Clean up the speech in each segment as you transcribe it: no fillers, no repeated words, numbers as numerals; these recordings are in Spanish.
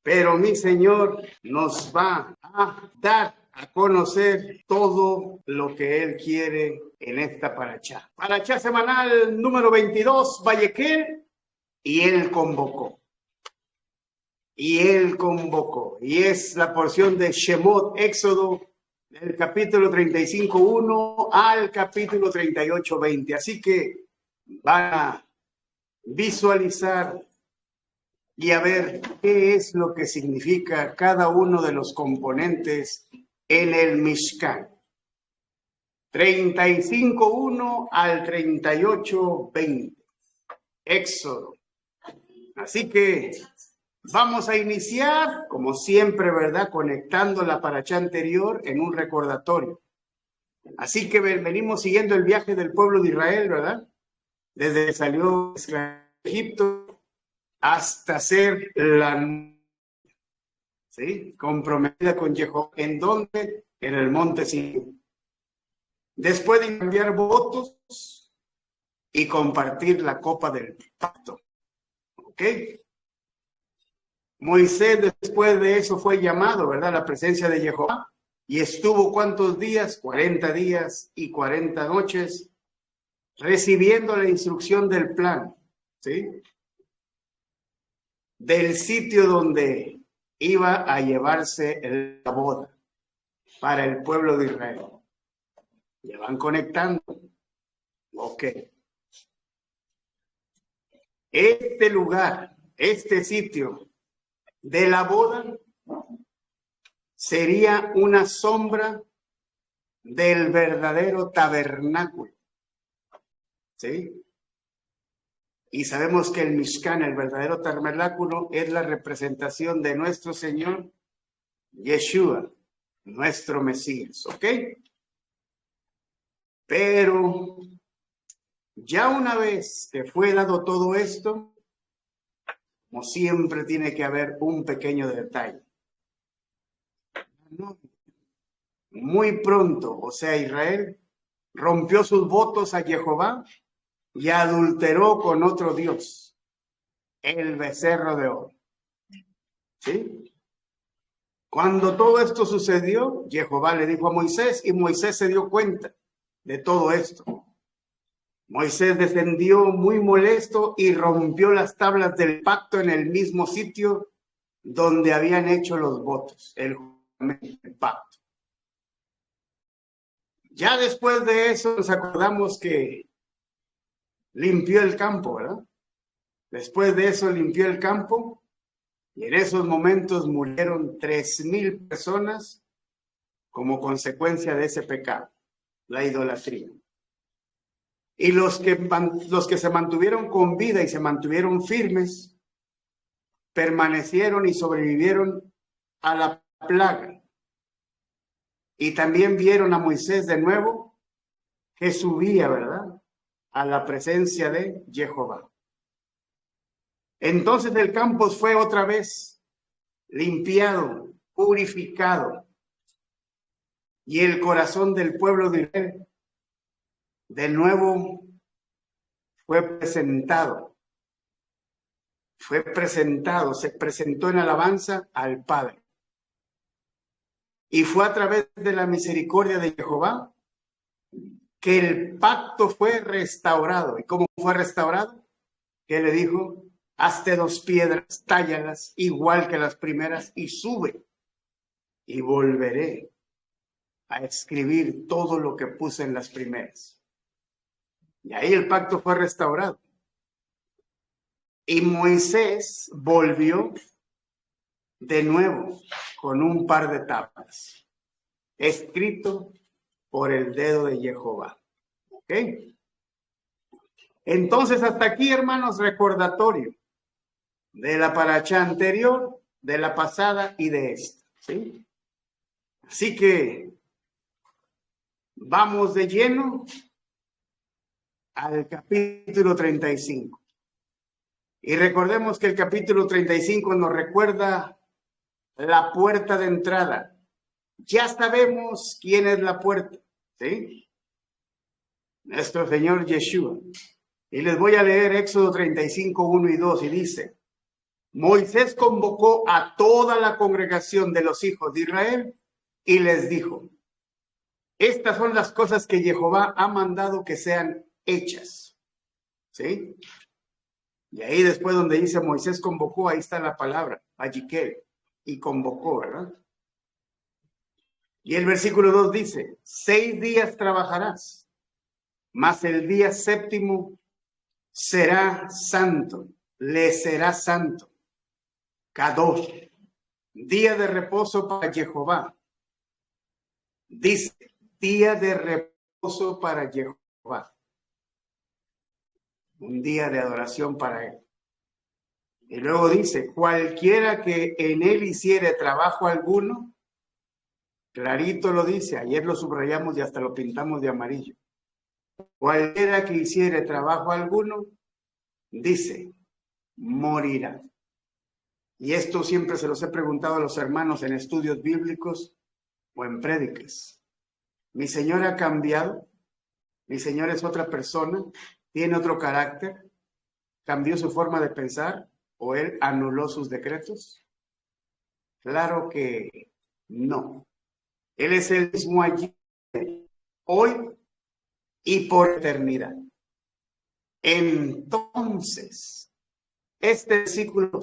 pero mi Señor nos va a dar a conocer todo lo que Él quiere en esta paracha. Paracha semanal número 22, Vallequel, y Él convocó. Y Él convocó. Y es la porción de Shemot, Éxodo, del capítulo 35:1 al capítulo 38:20. Así que van a visualizar y a ver qué es lo que significa cada uno de los componentes en el Mishkan. 35:1 al 38:20. Éxodo. Así que vamos a iniciar, como siempre, ¿verdad? Conectando la paracha anterior en un recordatorio. Así que venimos siguiendo el viaje del pueblo de Israel, ¿verdad? Desde que salió de Egipto hasta ser la, ¿sí?, comprometida con Jehová. ¿En dónde? En el monte Sinaí. Después de enviar votos y compartir la copa del pacto. ¿Ok? Moisés después de eso fue llamado, ¿verdad?, a la presencia de Jehová. Y estuvo ¿cuántos días? 40 días y 40 noches recibiendo la instrucción del plan, ¿sí?, del sitio donde iba a llevarse la boda para el pueblo de Israel. Le van conectando. Ok. Este lugar, este sitio de la boda sería una sombra del verdadero tabernáculo. ¿Sí? Y sabemos que el Mishkan, el verdadero tabernáculo, es la representación de nuestro Señor Yeshua, nuestro Mesías. ¿Ok? Pero ya una vez que fue dado todo esto, como siempre tiene que haber un pequeño detalle. Muy pronto, o sea, Israel rompió sus votos a Jehová y adulteró con otro Dios, el becerro de oro. ¿Sí? Cuando todo esto sucedió, Jehová le dijo a Moisés y Moisés se dio cuenta de todo esto. Moisés descendió muy molesto y rompió las tablas del pacto en el mismo sitio donde habían hecho los votos, el pacto. Ya después de eso nos acordamos que limpió el campo, ¿verdad? Después de eso limpió el campo y en esos momentos murieron 3,000 personas como consecuencia de ese pecado, la idolatría. Y los que se mantuvieron con vida y se mantuvieron firmes, permanecieron y sobrevivieron a la plaga. Y también vieron a Moisés de nuevo que subía, ¿verdad?, a la presencia de Jehová. Entonces el campo fue otra vez limpiado, purificado, y el corazón del pueblo de Israel de nuevo fue presentado, se presentó en alabanza al Padre. Y fue a través de la misericordia de Jehová que el pacto fue restaurado. ¿Y cómo fue restaurado? Que le dijo: hazte 2 piedras, tállalas igual que las primeras y sube, y volveré a escribir todo lo que puse en las primeras. Y ahí el pacto fue restaurado. Y Moisés volvió de nuevo con un par de tablas, escrito por el dedo de Jehová. ¿Ok? Entonces, hasta aquí, hermanos, recordatorio de la paracha anterior, de la pasada y de esta. ¿Sí? Así que vamos de lleno al capítulo 35. Y recordemos que el capítulo 35 nos recuerda la puerta de entrada. Ya sabemos quién es la puerta, ¿sí? Nuestro Señor Yeshua. Y les voy a leer Éxodo 35, 1 y 2, y dice: Moisés convocó a toda la congregación de los hijos de Israel y les dijo, estas son las cosas que Jehová ha mandado que sean hechas. ¿Sí? Y ahí después donde dice Moisés convocó, ahí está la palabra, Ayikel, y convocó, ¿verdad? Y el versículo 2 dice, 6 días trabajarás, mas el día séptimo será santo, le será santo. Kadosh, día de reposo para Jehová. Dice, día de reposo para Jehová. Un día de adoración para él. Y luego dice, cualquiera que en él hiciere trabajo alguno, clarito lo dice, ayer lo subrayamos y hasta lo pintamos de amarillo. Cualquiera que hiciere trabajo alguno, dice, morirá. Y esto siempre se los he preguntado a los hermanos en estudios bíblicos o en prédicas. ¿Mi Señor ha cambiado? ¿Mi Señor es otra persona? ¿Tiene otro carácter? ¿Cambió su forma de pensar? ¿O Él anuló sus decretos? Claro que no. Él es el mismo allí, hoy y por eternidad. Entonces, este versículo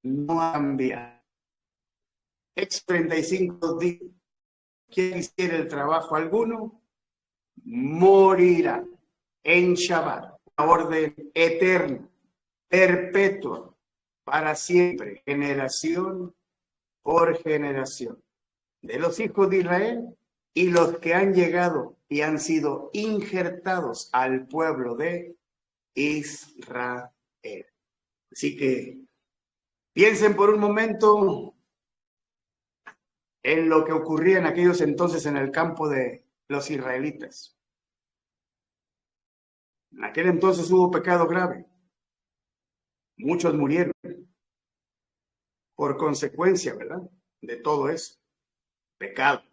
no cambia. Ex 35 dice, quien hiciera el trabajo alguno, morirá en Shabbat, una orden eterna, perpetua, para siempre, generación por generación, de los hijos de Israel y los que han llegado y han sido injertados al pueblo de Israel. Así que piensen por un momento en lo que ocurría en aquellos entonces en el campo de los israelitas. En aquel entonces hubo pecado grave. Muchos murieron por consecuencia, ¿verdad? De todo eso. Pecado.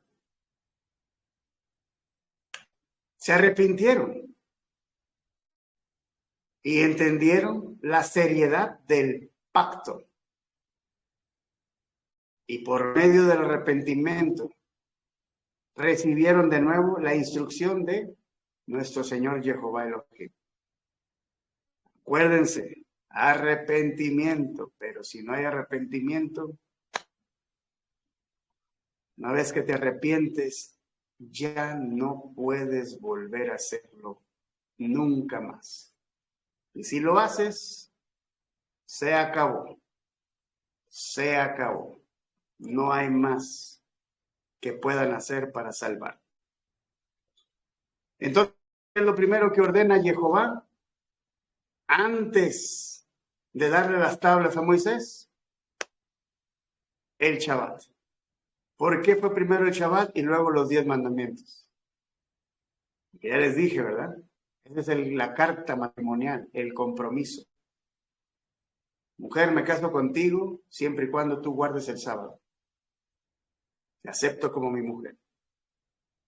Se arrepintieron y entendieron la seriedad del pacto. Y por medio del arrepentimiento recibieron de nuevo la instrucción de nuestro Señor Jehová Elohim. Acuérdense, arrepentimiento, pero si no hay arrepentimiento, una vez que te arrepientes, ya no puedes volver a hacerlo nunca más. Y si lo haces, se acabó. Se acabó. No hay más que puedan hacer para salvar. Entonces, lo primero que ordena Jehová, antes de darle las tablas a Moisés, el Shabbat. ¿Por qué fue primero el Shabbat y luego los 10 mandamientos? Ya les dije, ¿verdad? Esa es la carta matrimonial, el compromiso. Mujer, me caso contigo siempre y cuando tú guardes el sábado. Te acepto como mi mujer.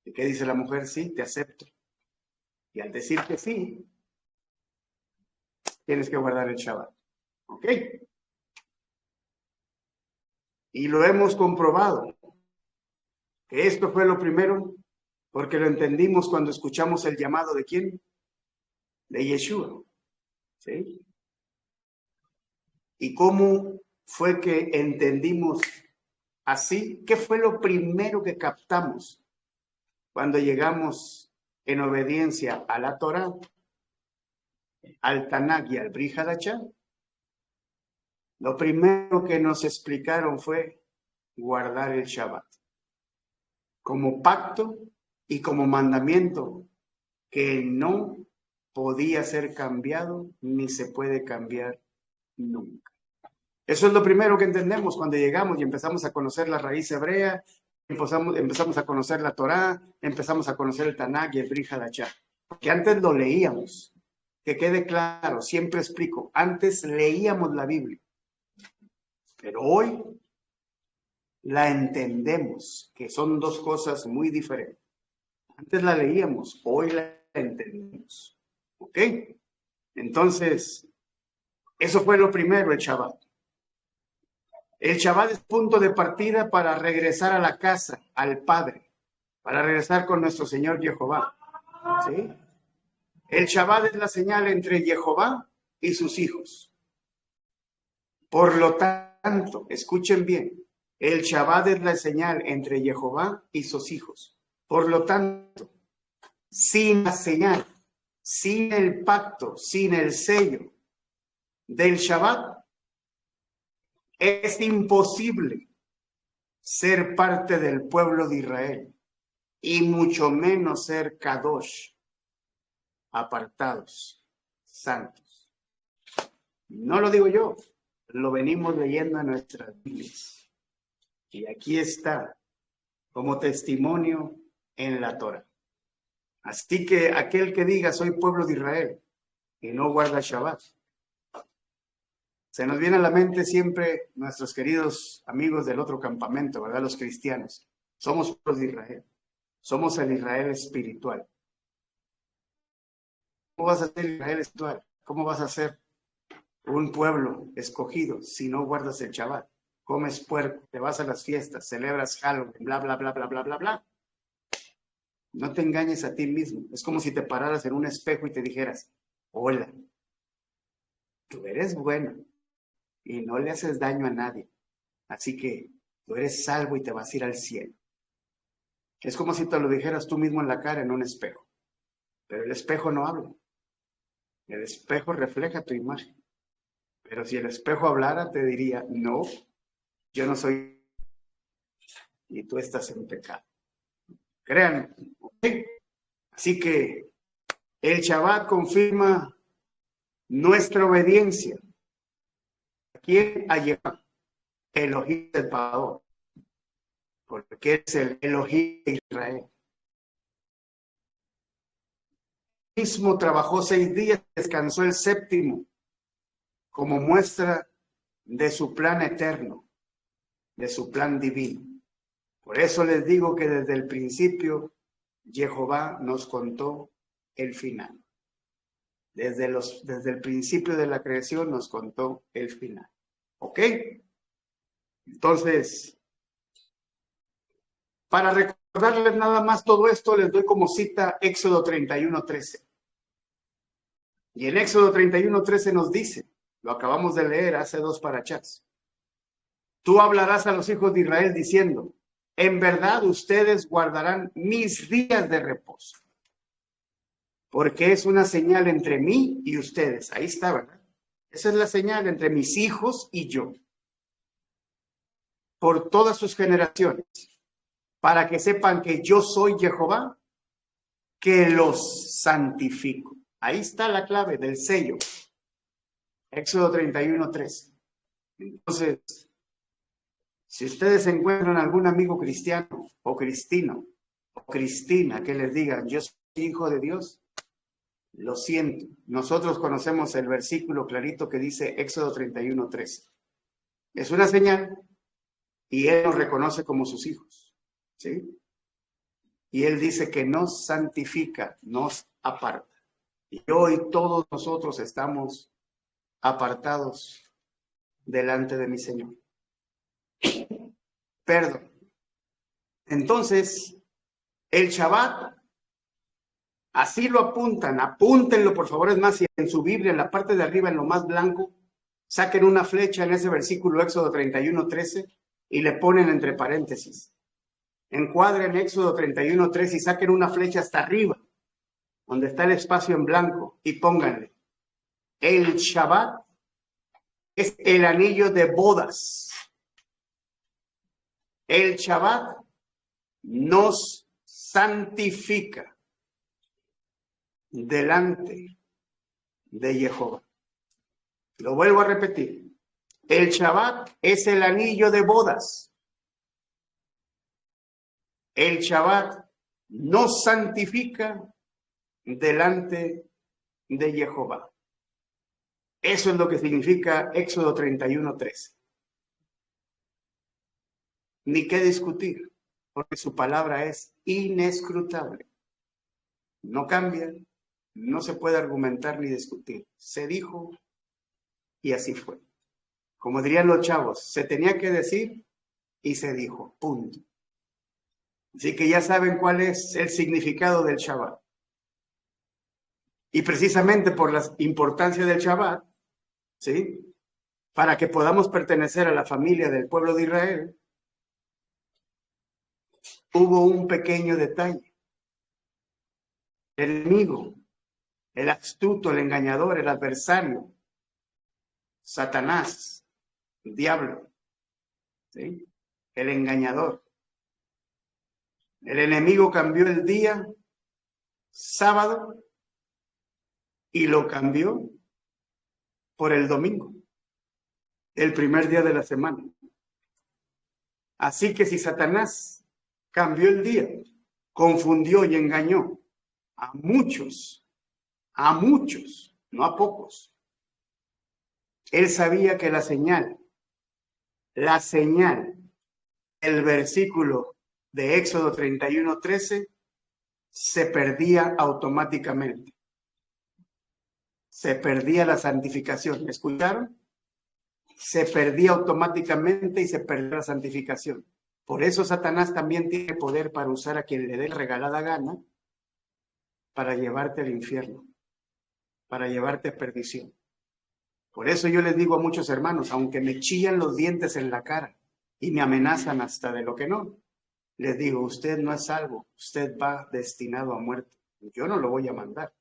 ¿Y qué dice la mujer? Sí, te acepto. Y al decir que sí, tienes que guardar el Shabbat. ¿Ok? Y lo hemos comprobado. Que esto fue lo primero, porque lo entendimos cuando escuchamos el llamado de ¿quién? De Yeshua. ¿Sí? ¿Y cómo fue que entendimos así? ¿Qué fue lo primero que captamos cuando llegamos en obediencia a la Torá, al Tanakh y al Brit Hadashah? Lo primero que nos explicaron fue guardar el Shabbat como pacto y como mandamiento que no podía ser cambiado ni se puede cambiar nunca. Eso es lo primero que entendemos cuando llegamos y empezamos a conocer la raíz hebrea, empezamos a conocer la Torá, empezamos a conocer el Tanakh y el Brit Hadashah. Porque antes lo leíamos, que quede claro, siempre explico, antes leíamos la Biblia, pero hoy la entendemos, que son dos cosas muy diferentes. Antes la leíamos, hoy la entendemos. ¿Ok? Entonces, Eso fue lo primero, el Shabbat. El Shabbat es punto de partida para regresar a la casa, al Padre, para regresar con nuestro Señor Jehová. ¿Sí? El Shabbat es la señal entre Jehová y sus hijos. Por lo tanto, escuchen bien, el Shabbat es la señal entre Jehová y sus hijos. Por lo tanto, sin la señal, sin el pacto, sin el sello del Shabbat, es imposible ser parte del pueblo de Israel y mucho menos ser Kadosh, apartados, santos. No lo digo yo, lo venimos leyendo en nuestras Biblias. Y aquí está como testimonio en la Torah. Así que aquel que diga soy pueblo de Israel y no guarda Shabbat, se nos viene a la mente siempre nuestros queridos amigos del otro campamento, ¿verdad? Los cristianos. Somos pueblos de Israel. Somos el Israel espiritual. ¿Cómo vas a ser Israel espiritual? ¿Cómo vas a ser un pueblo escogido si no guardas el Shabbat? Comes puerco, te vas a las fiestas, celebras Halloween, bla, bla, bla, bla, bla, bla, bla. No te engañes a ti mismo. Es como si te pararas en un espejo y te dijeras, hola, tú eres bueno y no le haces daño a nadie. Así que tú eres salvo y te vas a ir al cielo. Es como si te lo dijeras tú mismo en la cara en un espejo. Pero el espejo no habla. El espejo refleja tu imagen. Pero si el espejo hablara, te diría, no, yo no soy, y tú estás en pecado. Créanme. ¿Okay? Así que el Shabbat confirma nuestra obediencia. ¿A quién? A Jehová, Elohim del Pador, porque es el Elohim de Israel. Mismo trabajó 6 días, descansó el séptimo, como muestra de su plan eterno, de su plan divino. Por eso les digo que desde el principio Jehová nos contó el final. Desde el principio de la creación nos contó el final. ¿Ok? Entonces, para recordarles nada más todo esto, les doy como cita Éxodo 31:13. Y en Éxodo 31:13 nos dice, lo acabamos de leer hace 2 parachás. Tú hablarás a los hijos de Israel diciendo, en verdad ustedes guardarán mis días de reposo, porque es una señal entre mí y ustedes. Ahí está, ¿verdad? Esa es la señal entre mis hijos y yo, por todas sus generaciones, para que sepan que yo soy Jehová, que los santifico. Ahí está la clave del sello. Éxodo 31:13. Entonces, si ustedes encuentran algún amigo cristiano o cristino o cristina que les digan, yo soy hijo de Dios, lo siento. Nosotros conocemos el versículo clarito que dice Éxodo 31:13. Es una señal y Él nos reconoce como sus hijos. ¿Sí? Y Él dice que nos santifica, nos aparta. Y hoy todos nosotros estamos apartados delante de mi Señor. Perdón. Entonces, el Shabbat, así lo apuntan, apúntenlo por favor, es más, si en su Biblia, en la parte de arriba, en lo más blanco, saquen una flecha en ese versículo Éxodo 31:13 y le ponen entre paréntesis. Encuadren Éxodo 31:13 y saquen una flecha hasta arriba, donde está el espacio en blanco, y pónganle, el Shabbat es el anillo de bodas. El Shabbat nos santifica delante de Jehová. Lo vuelvo a repetir. El Shabbat es el anillo de bodas. El Shabbat nos santifica delante de Jehová. Eso es lo que significa Éxodo 31:13. Ni qué discutir, porque su palabra es inescrutable. No cambia, no se puede argumentar ni discutir. Se dijo Y así fue. Como dirían los chavos, se tenía que decir y se dijo, punto. Así que ya saben cuál es el significado del Shabbat. Y precisamente por la importancia del Shabbat, ¿sí? Para que podamos pertenecer a la familia del pueblo de Israel, hubo un pequeño detalle. El enemigo, el astuto, el engañador, el adversario, Satanás, el diablo, ¿sí? El engañador. El enemigo cambió el día sábado y lo cambió por el domingo, el primer día de la semana. Así que si Satanás cambió el día, confundió y engañó a muchos, no a pocos. Él sabía que la señal, el versículo de Éxodo 31:13 se perdía automáticamente. Se perdía la santificación. ¿Me escucharon? Se perdía automáticamente y se perdía la santificación. Por eso Satanás también tiene poder para usar a quien le dé regalada gana para llevarte al infierno, para llevarte a perdición. Por eso yo les digo a muchos hermanos, aunque me chillan los dientes en la cara y me amenazan hasta de lo que no, les digo, usted no es salvo, usted va destinado a muerte. Yo no lo voy a mandar.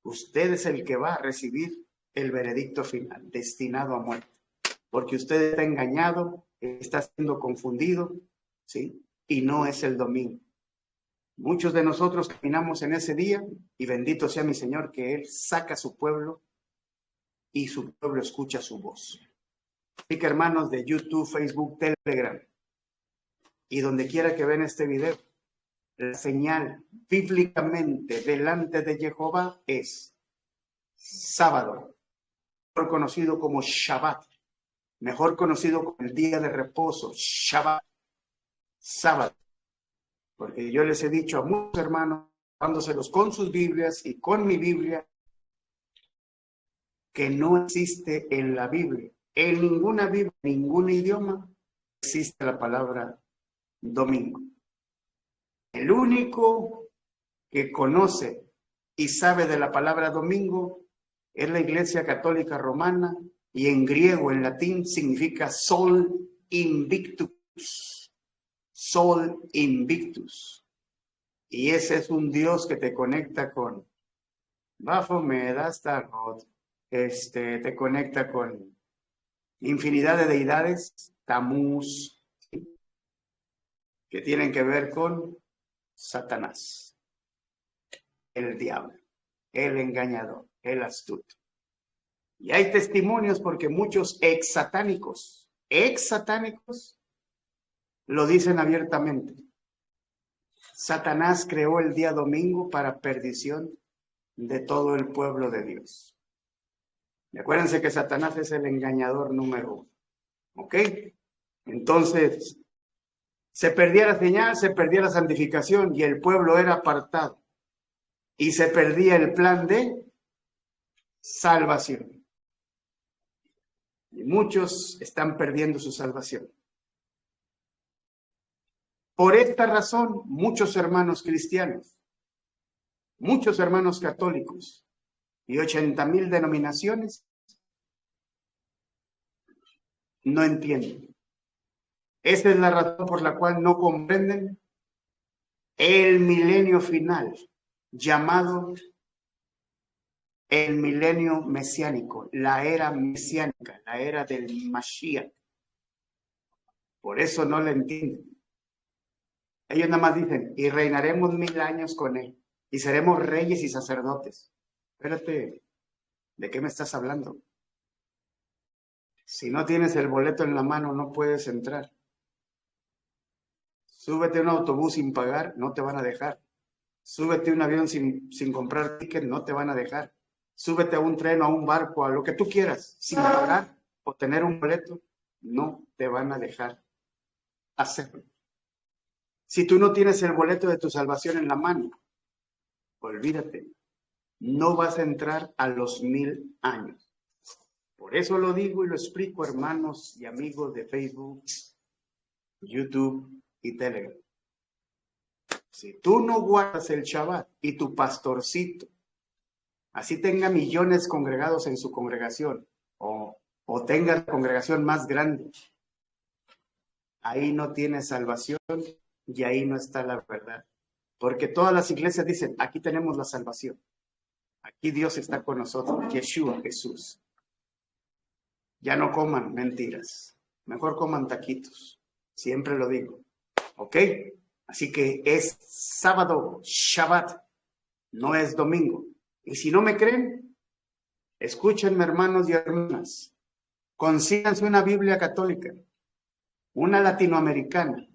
Usted es el que va a recibir el veredicto final, destinado a muerte. Porque usted está engañado, está siendo confundido, ¿sí? Y no es el domingo. Muchos de nosotros caminamos en ese día y bendito sea mi Señor que Él saca a su pueblo y su pueblo escucha su voz. Así que hermanos de YouTube, Facebook, Telegram y donde quiera que ven este video, la señal bíblicamente delante de Jehová es sábado, mejor conocido como Shabbat, mejor conocido como el día de reposo, Shabbat, sábado. Porque yo les he dicho a muchos hermanos, dándoselos con sus Biblias y con mi Biblia, que no existe en la Biblia, en ninguna Biblia, ningún idioma, existe la palabra domingo. El único que conoce y sabe de la palabra domingo es la Iglesia Católica Romana y en griego, en latín, significa sol invictus. Sol invictus. Y ese es un Dios que te conecta con Baphomet, Astaroth, te conecta con infinidad de deidades, Tamuz, que tienen que ver con Satanás, el diablo, el engañador, el astuto. Y hay testimonios porque muchos ex satánicos, lo dicen abiertamente. Satanás creó el día domingo para perdición de todo el pueblo de Dios. Y acuérdense que Satanás es el engañador número 1. ¿Ok? Entonces, se perdía la señal, se perdía la santificación y el pueblo era apartado. Y se perdía el plan de salvación. Y muchos están perdiendo su salvación. Por esta razón, muchos hermanos cristianos, muchos hermanos católicos y 80,000 denominaciones no entienden. Esa es la razón por la cual no comprenden el milenio final, llamado el milenio mesiánico, la era mesiánica, la era del Mashiach. Por eso no lo entienden. Ellos nada más dicen, y reinaremos 1000 años con él, y seremos reyes y sacerdotes. Espérate, ¿de qué me estás hablando? Si no tienes el boleto en la mano, no puedes entrar. Súbete a un autobús sin pagar, no te van a dejar. Súbete a un avión sin comprar ticket, no te van a dejar. Súbete a un tren o a un barco, a lo que tú quieras, sin pagar o tener un boleto, no te van a dejar hacerlo. Si tú no tienes el boleto de tu salvación en la mano, olvídate, no vas a entrar a los 1000 años. Por Por eso lo digo y lo explico, hermanos y amigos de Facebook, YouTube y Telegram. Si tú no guardas el Shabbat y tu pastorcito, así tenga millones congregados en su congregación, o tenga la congregación más grande, ahí no tiene salvación y ahí no está la verdad. Porque todas las iglesias dicen, aquí tenemos la salvación. Aquí Dios está con nosotros, Yeshua, Jesús. Ya no coman mentiras, mejor coman taquitos. Siempre lo digo, ¿ok? Así que es sábado, Shabbat, no es domingo. Y si no me creen, escúchenme, hermanos y hermanas. Consíganse una Biblia católica, una latinoamericana,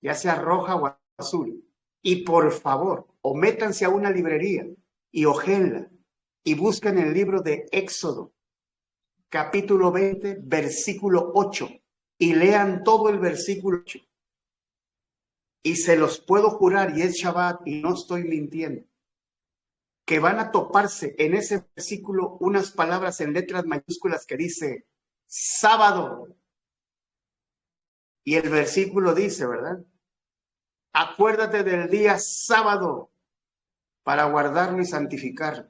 ya sea roja o azul. Y por favor, o métanse a una librería y ojéenla y busquen el libro de Éxodo, capítulo 20, versículo 8, y lean todo el versículo 8. Y se los puedo jurar, y es Shabbat, y no estoy mintiendo, que van a toparse en ese versículo unas palabras en letras mayúsculas que dice sábado. Y el versículo dice, ¿verdad? Acuérdate del día sábado para guardarlo y santificarlo.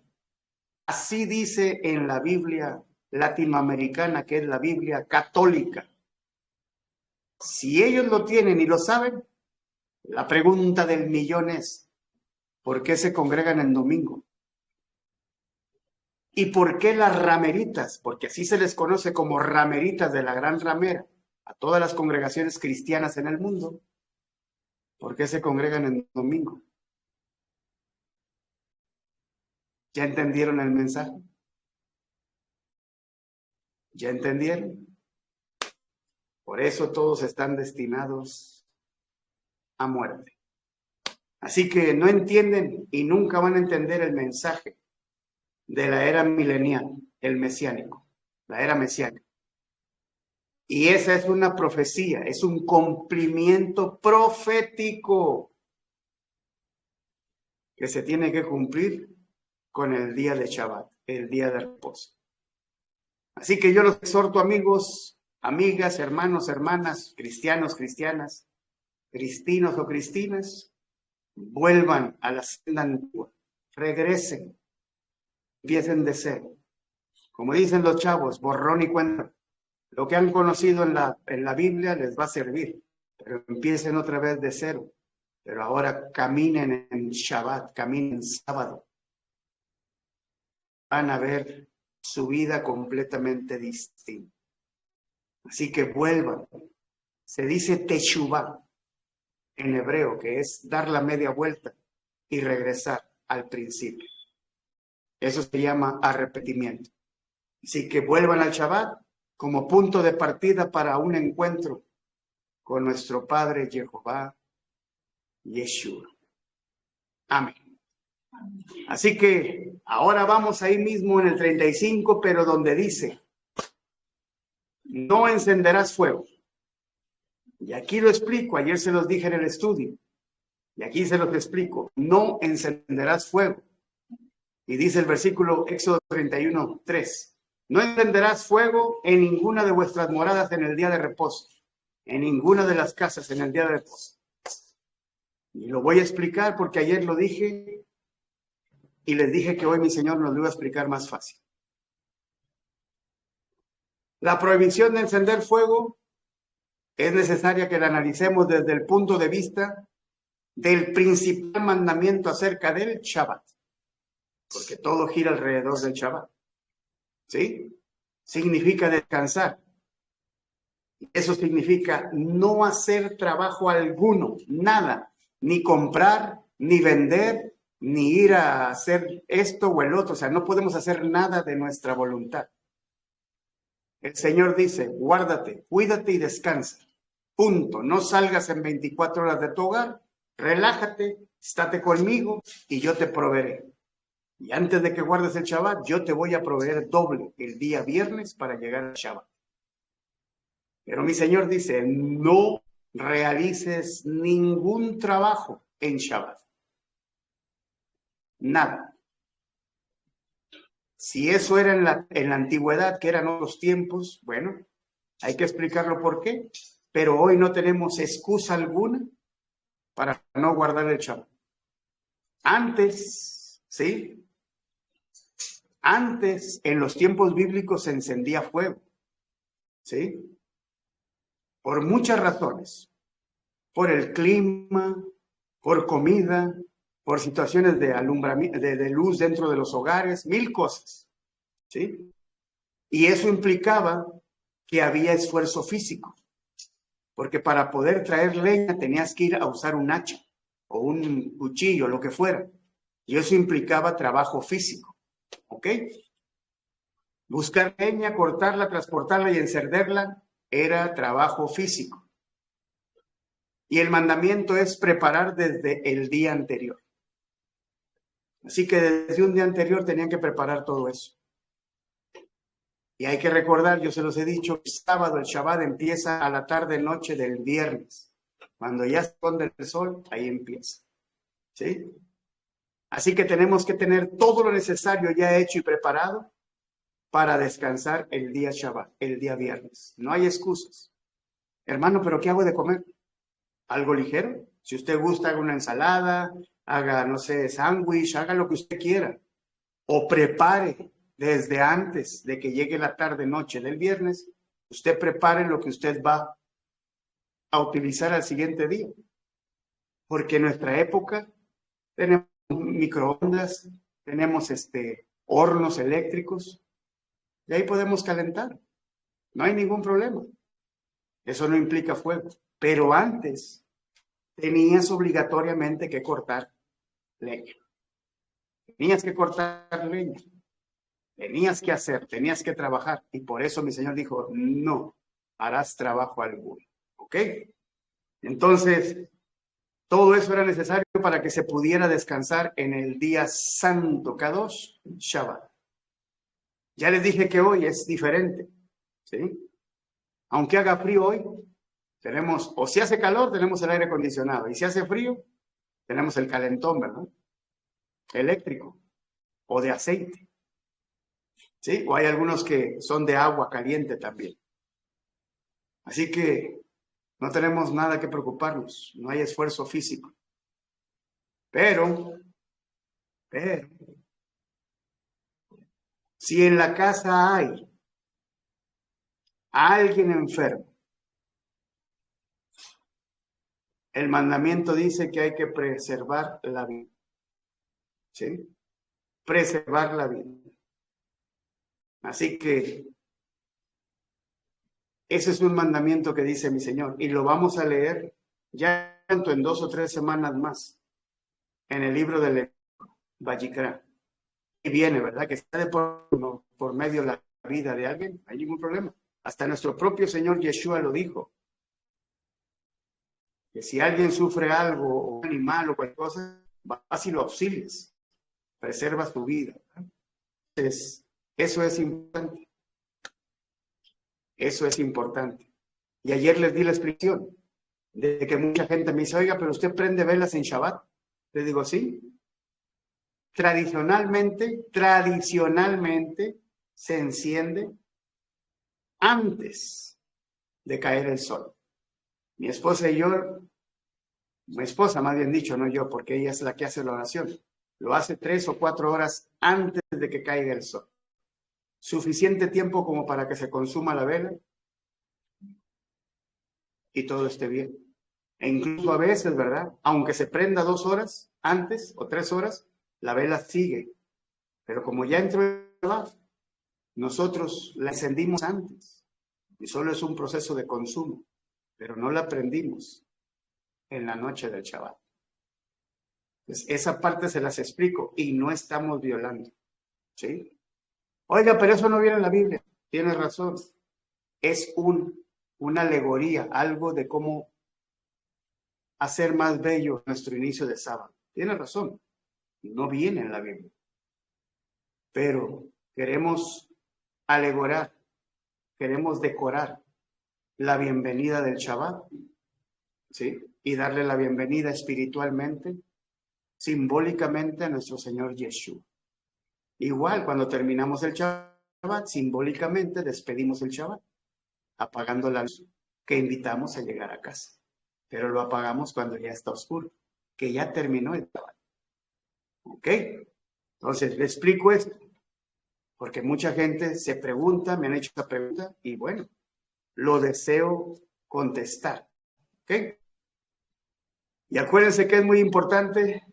Así dice en la Biblia latinoamericana, que es la Biblia católica. Si ellos lo tienen y lo saben, la pregunta del millón es, ¿por qué se congregan en domingo? ¿Y por qué las rameritas? Porque así se les conoce como rameritas de la gran ramera a todas las congregaciones cristianas en el mundo. ¿Por qué se congregan en domingo? ¿Ya entendieron el mensaje? ¿Ya entendieron? Por eso todos están destinados a muerte. Así que no entienden y nunca van a entender el mensaje de la era milenial, el mesiánico, la era mesiánica. Y esa es una profecía, es un cumplimiento profético que se tiene que cumplir con el día de Shabbat, el día de reposo. Así que yo los exhorto, amigos, amigas, hermanos, hermanas, cristianos, cristianas, cristinos o cristinas, vuelvan a la senda antigua, regresen, empiecen de cero. Como dicen los chavos, borrón y cuenta. Lo que han conocido en la Biblia les va a servir, pero empiecen otra vez de cero. Pero ahora caminen en Shabbat, caminen en sábado. Van a ver su vida completamente distinta. Así que vuelvan. Se dice Teshuvah en hebreo, que es dar la media vuelta y regresar al principio. Eso se llama arrepentimiento. Así que vuelvan al Shabbat como punto de partida para un encuentro con nuestro Padre Jehová Yeshua. Amén. Así que ahora vamos ahí mismo en el 35, pero donde dice, no encenderás fuego. Y aquí lo explico, ayer se los dije en el estudio, y aquí se los explico, no encenderás fuego. Y dice el versículo Éxodo 31, 3, no encenderás fuego en ninguna de vuestras moradas en el día de reposo, en ninguna de las casas en el día de reposo. Y lo voy a explicar porque ayer lo dije y les dije que hoy mi Señor nos lo iba a explicar más fácil. La prohibición de encender fuego es necesaria que la analicemos desde el punto de vista del principal mandamiento acerca del Shabbat, porque todo gira alrededor del Shabbat. ¿Sí? Significa descansar. Eso significa no hacer trabajo alguno, nada, ni comprar, ni vender, ni ir a hacer esto o el otro. O sea, no podemos hacer nada de nuestra voluntad. El Señor dice, guárdate, cuídate y descansa. Punto. No salgas en 24 horas de tu hogar, relájate, estate conmigo y yo te proveeré. Y antes de que guardes el Shabbat, yo te voy a proveer doble el día viernes para llegar al Shabbat. Pero mi Señor dice, no realices ningún trabajo en Shabbat. Nada. Si eso era en la antigüedad, que eran otros tiempos, bueno, hay que explicarlo por qué. Pero hoy no tenemos excusa alguna para no guardar el Shabbat. Antes, ¿sí? Antes, en los tiempos bíblicos, se encendía fuego, ¿sí? Por muchas razones. Por el clima, por comida, por situaciones de alumbramiento, de luz dentro de los hogares, mil cosas, ¿sí? Y eso implicaba que había esfuerzo físico, porque para poder traer leña tenías que ir a usar un hacha o un cuchillo, lo que fuera. Y eso implicaba trabajo físico, ¿ok? Buscar leña, cortarla, transportarla y encenderla era trabajo físico. Y el mandamiento es preparar desde el día anterior. Así que desde un día anterior tenían que preparar todo eso. Y hay que recordar, yo se los he dicho, el sábado, el Shabbat empieza a la tarde, noche del viernes. Cuando ya se esconde el sol, ahí empieza. ¿Sí? Así que tenemos que tener todo lo necesario ya hecho y preparado para descansar el día Shabbat, el día viernes. No hay excusas. Hermano, ¿pero qué hago de comer? ¿Algo ligero? Si usted gusta, haga una ensalada, haga, no sé, sándwich, haga lo que usted quiera. O prepare desde antes de que llegue la tarde, noche del viernes, usted prepare lo que usted va a utilizar al siguiente día. Porque en nuestra época tenemos microondas, tenemos hornos eléctricos, y ahí podemos calentar. No hay ningún problema. Eso no implica fuego. Pero antes tenías obligatoriamente que cortar leña. Tenías que cortar leña. Tenías que hacer, tenías que trabajar. Y por eso mi Señor dijo, no harás trabajo alguno. ¿Ok? Entonces, todo eso era necesario para que se pudiera descansar en el día santo, Kadosh, Shabbat. Ya les dije que hoy es diferente. ¿Sí? Aunque haga frío hoy, tenemos, o si hace calor, tenemos el aire acondicionado. Y si hace frío, tenemos el calentón, ¿verdad? Eléctrico o de aceite. ¿Sí? O hay algunos que son de agua caliente también. Así que no tenemos nada que preocuparnos, no hay esfuerzo físico. Pero, si en la casa hay alguien enfermo, el mandamiento dice que hay que preservar la vida. ¿Sí? Preservar la vida. Así que ese es un mandamiento que dice mi Señor y lo vamos a leer ya en 2 o 3 semanas más en el libro de Vayikra. Y viene, ¿verdad? Que está de por medio de la vida de alguien, no hay ningún problema. Hasta nuestro propio Señor Yeshua lo dijo. Que si alguien sufre algo, o un animal o cualquier cosa, vas y lo auxilias. Preserva su vida. Entonces, eso es importante. Eso es importante. Y ayer les di la explicación de que mucha gente me dice, oiga, pero usted prende velas en Shabbat. Les digo, sí. Tradicionalmente se enciende antes de caer el sol. Mi esposa y yo, mi esposa más bien dicho, no yo, porque ella es la que hace la oración, lo hace 3 o 4 horas antes de que caiga el sol. Suficiente tiempo como para que se consuma la vela y todo esté bien. E incluso a veces, ¿verdad? Aunque se prenda 2 horas antes o 3 horas, la vela sigue. Pero como ya entró el Shabbat, nosotros la encendimos antes y solo es un proceso de consumo, pero no la prendimos en la noche del Shabbat. Pues esa parte se las explico y no estamos violando. ¿Sí? Oiga, pero eso no viene en la Biblia. Tiene razón. Es una alegoría, algo de cómo hacer más bello nuestro inicio de sábado. Tiene razón. No viene en la Biblia. Pero queremos alegorar, queremos decorar la bienvenida del Shabbat, ¿sí? Y darle la bienvenida espiritualmente, simbólicamente a nuestro Señor Yeshua. Igual, cuando terminamos el Shabbat, simbólicamente despedimos el Shabbat, apagando la luz que invitamos a llegar a casa. Pero lo apagamos cuando ya está oscuro, que ya terminó el Shabbat. ¿Ok? Entonces, le explico esto, porque mucha gente se pregunta, me han hecho esta pregunta, y bueno, lo deseo contestar. ¿Ok? Y acuérdense que es muy importante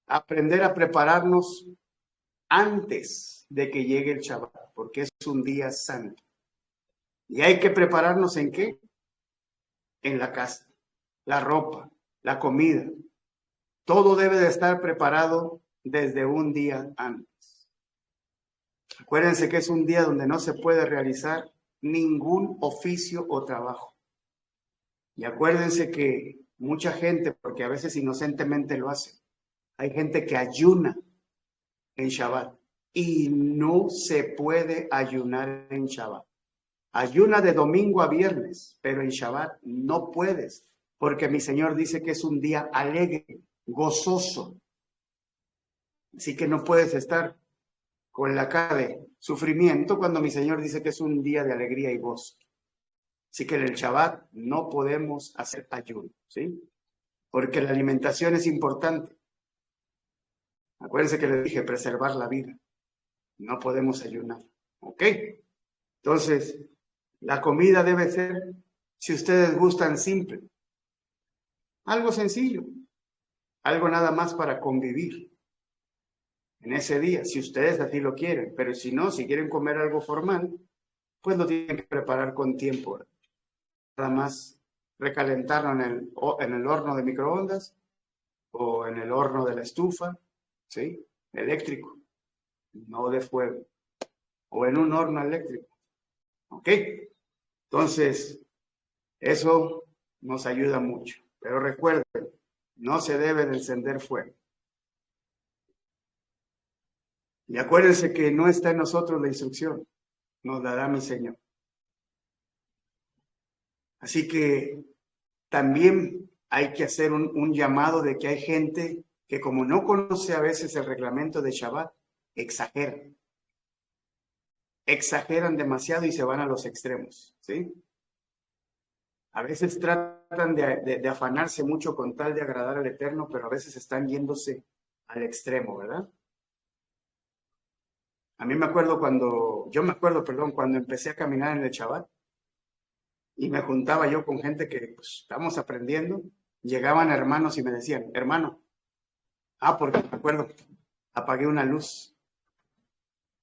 aprender a prepararnos antes de que llegue el Shabbat, porque es un día santo. ¿Y hay que prepararnos en qué? En la casa, la ropa, la comida. Todo debe de estar preparado desde un día antes. Acuérdense que es un día donde no se puede realizar ningún oficio o trabajo. Y acuérdense que mucha gente, porque a veces inocentemente lo hace, hay gente que ayuna en Shabbat y no se puede ayunar en Shabbat. Ayuna de domingo a viernes, pero en Shabbat no puedes, porque mi Señor dice que es un día alegre, gozoso. Así que no puedes estar con la cara de sufrimiento cuando mi Señor dice que es un día de alegría y gozo. Así que en el Shabbat no podemos hacer ayuno, ¿sí? Porque la alimentación es importante. Acuérdense que les dije preservar la vida. No podemos ayunar, ¿ok? Entonces, la comida debe ser, si ustedes gustan, simple. Algo sencillo. Algo nada más para convivir en ese día, si ustedes así lo quieren. Pero si no, si quieren comer algo formal, pues lo tienen que preparar con tiempo. Nada más recalentarlo en el horno de microondas o en el horno de la estufa, ¿sí? Eléctrico, no de fuego. O en un horno eléctrico. ¿Ok? Entonces, eso nos ayuda mucho. Pero recuerden, no se debe de encender fuego. Y acuérdense que no está en nosotros la instrucción, nos dará mi Señor. Así que también hay que hacer un llamado de que hay gente que como no conoce a veces el reglamento de Shabbat, exageran. Exageran demasiado y se van a los extremos, ¿sí? A veces tratan de afanarse mucho con tal de agradar al Eterno, pero a veces están yéndose al extremo, ¿verdad? A mí me acuerdo cuando empecé a caminar en el Shabbat y me juntaba yo con gente que pues, estamos aprendiendo, llegaban hermanos y me decían, hermano, porque me acuerdo, apagué una luz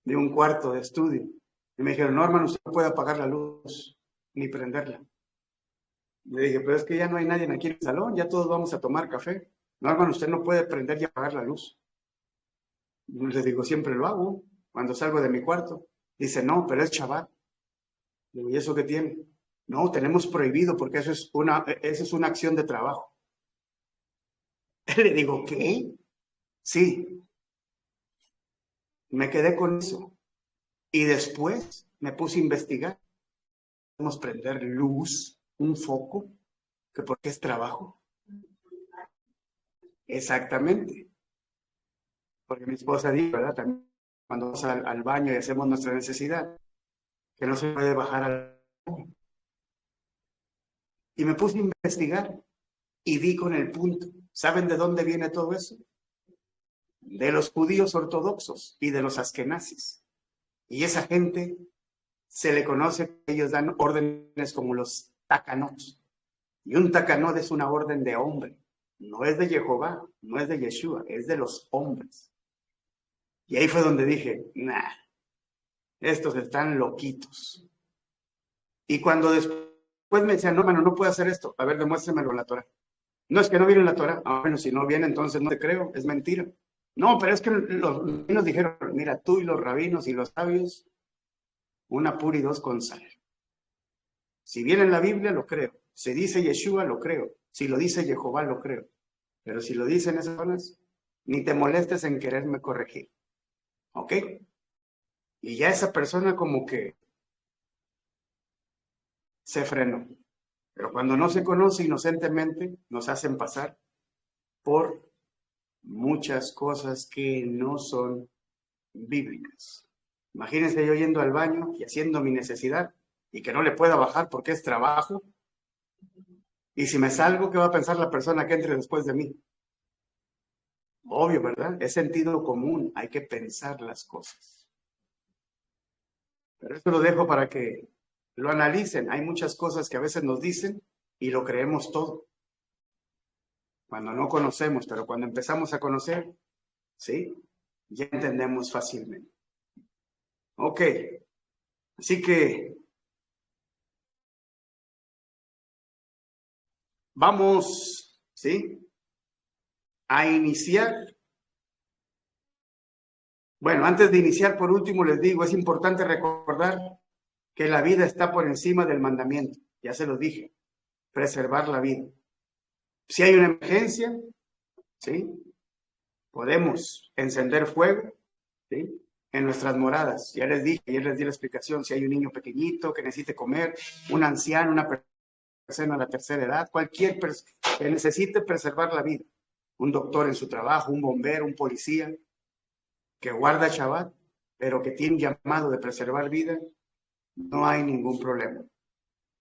de un cuarto de estudio y me dijeron, no, hermano, usted no puede apagar la luz ni prenderla. Le dije, pero es que ya no hay nadie aquí en el salón, ya todos vamos a tomar café. No, hermano, usted no puede prender y apagar la luz. Les digo, siempre lo hago cuando salgo de mi cuarto. Dice, no, pero es Shabbat. Digo, ¿y eso qué tiene? No, tenemos prohibido porque eso es una acción de trabajo. Le digo, ¿qué? Sí, me quedé con eso. Y después me puse a investigar. Podemos prender luz, un foco, que porque es trabajo. Exactamente. Porque mi esposa dijo, ¿verdad? También cuando vamos al baño y hacemos nuestra necesidad, que no se puede bajar al... Y me puse a investigar y di con el punto. ¿Saben de dónde viene todo eso? De los judíos ortodoxos y de los askenazis. Y esa gente se le conoce, ellos dan órdenes como los takanot. Y un takanot es una orden de hombre. No es de Jehová, no es de Yeshua, es de los hombres. Y ahí fue donde dije, nah, estos están loquitos. Y cuando después me decían, no, hermano, no puedo hacer esto. A ver, demuéstrenmelo en la Torah. No, es que no viene en la Torah. Bueno, si no viene, entonces no te creo, es mentira. No, pero es que los rabinos dijeron, mira, tú y los rabinos y los sabios, una pura y dos con sal. Si viene en la Biblia, lo creo. Si dice Yeshua, lo creo. Si lo dice Jehová, lo creo. Pero si lo dicen esas zonas, ni te molestes en quererme corregir. ¿Ok? Y ya esa persona como que se frenó. Pero cuando no se conoce inocentemente, nos hacen pasar por muchas cosas que no son bíblicas. Imagínense yo yendo al baño y haciendo mi necesidad y que no le pueda bajar porque es trabajo. Y si me salgo, ¿qué va a pensar la persona que entre después de mí? Obvio, ¿verdad? Es sentido común, hay que pensar las cosas. Pero esto lo dejo para que lo analicen. Hay muchas cosas que a veces nos dicen y lo creemos todo. Cuando no conocemos, pero cuando empezamos a conocer, ¿sí? Ya entendemos fácilmente. Ok, así que vamos, ¿sí? A iniciar. Bueno, antes de iniciar, por último, les digo, es importante recordar que la vida está por encima del mandamiento. Ya se lo dije, preservar la vida. Si hay una emergencia, ¿sí? Podemos encender fuego, ¿sí? En nuestras moradas. Ya les dije, ayer les di la explicación, si hay un niño pequeñito que necesite comer, un anciano, una persona de la tercera edad, cualquier persona que necesite preservar la vida. Un doctor en su trabajo, un bombero, un policía, que guarda Shabbat, pero que tiene un llamado de preservar vida, no hay ningún problema.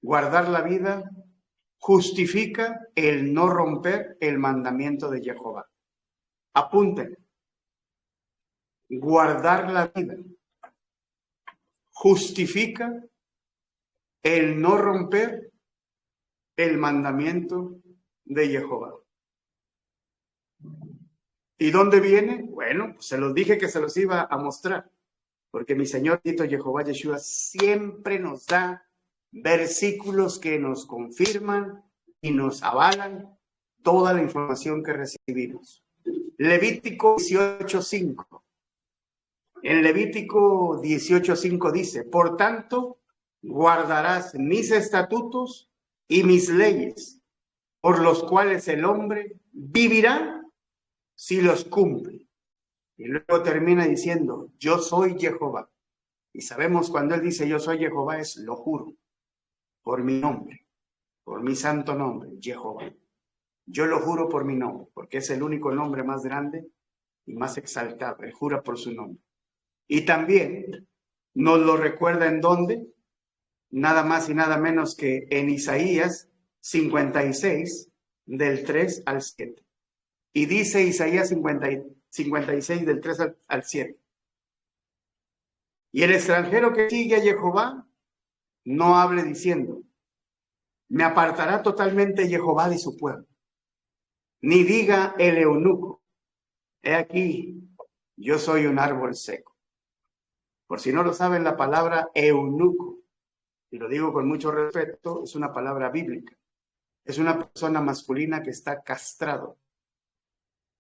Guardar la vida justifica el no romper el mandamiento de Jehová. Apunten. Guardar la vida justifica el no romper el mandamiento de Jehová. ¿Y dónde viene? Bueno, pues se los dije que se los iba a mostrar, porque mi Señor Tito Jehová Yeshua siempre nos da versículos que nos confirman y nos avalan toda la información que recibimos. Levítico 18:5. En Levítico 18:5 dice, por tanto, guardarás mis estatutos y mis leyes, por los cuales el hombre vivirá si los cumple. Y luego termina diciendo, yo soy Jehová. Y sabemos cuando él dice, yo soy Jehová, es lo juro, por mi nombre, por mi santo nombre, Jehová. Yo lo juro por mi nombre, porque es el único nombre más grande y más exaltado. Él jura por su nombre. Y también nos lo recuerda en dónde, nada más y nada menos que en Isaías 56, del 3 al 7. Y dice Isaías 56, del 3 al 7. Y el extranjero que sigue a Jehová, no hable diciendo, me apartará totalmente Jehová de su pueblo. Ni diga el eunuco, he aquí, yo soy un árbol seco. Por si no lo saben, la palabra eunuco, y lo digo con mucho respeto, es una palabra bíblica. Es una persona masculina que está castrado.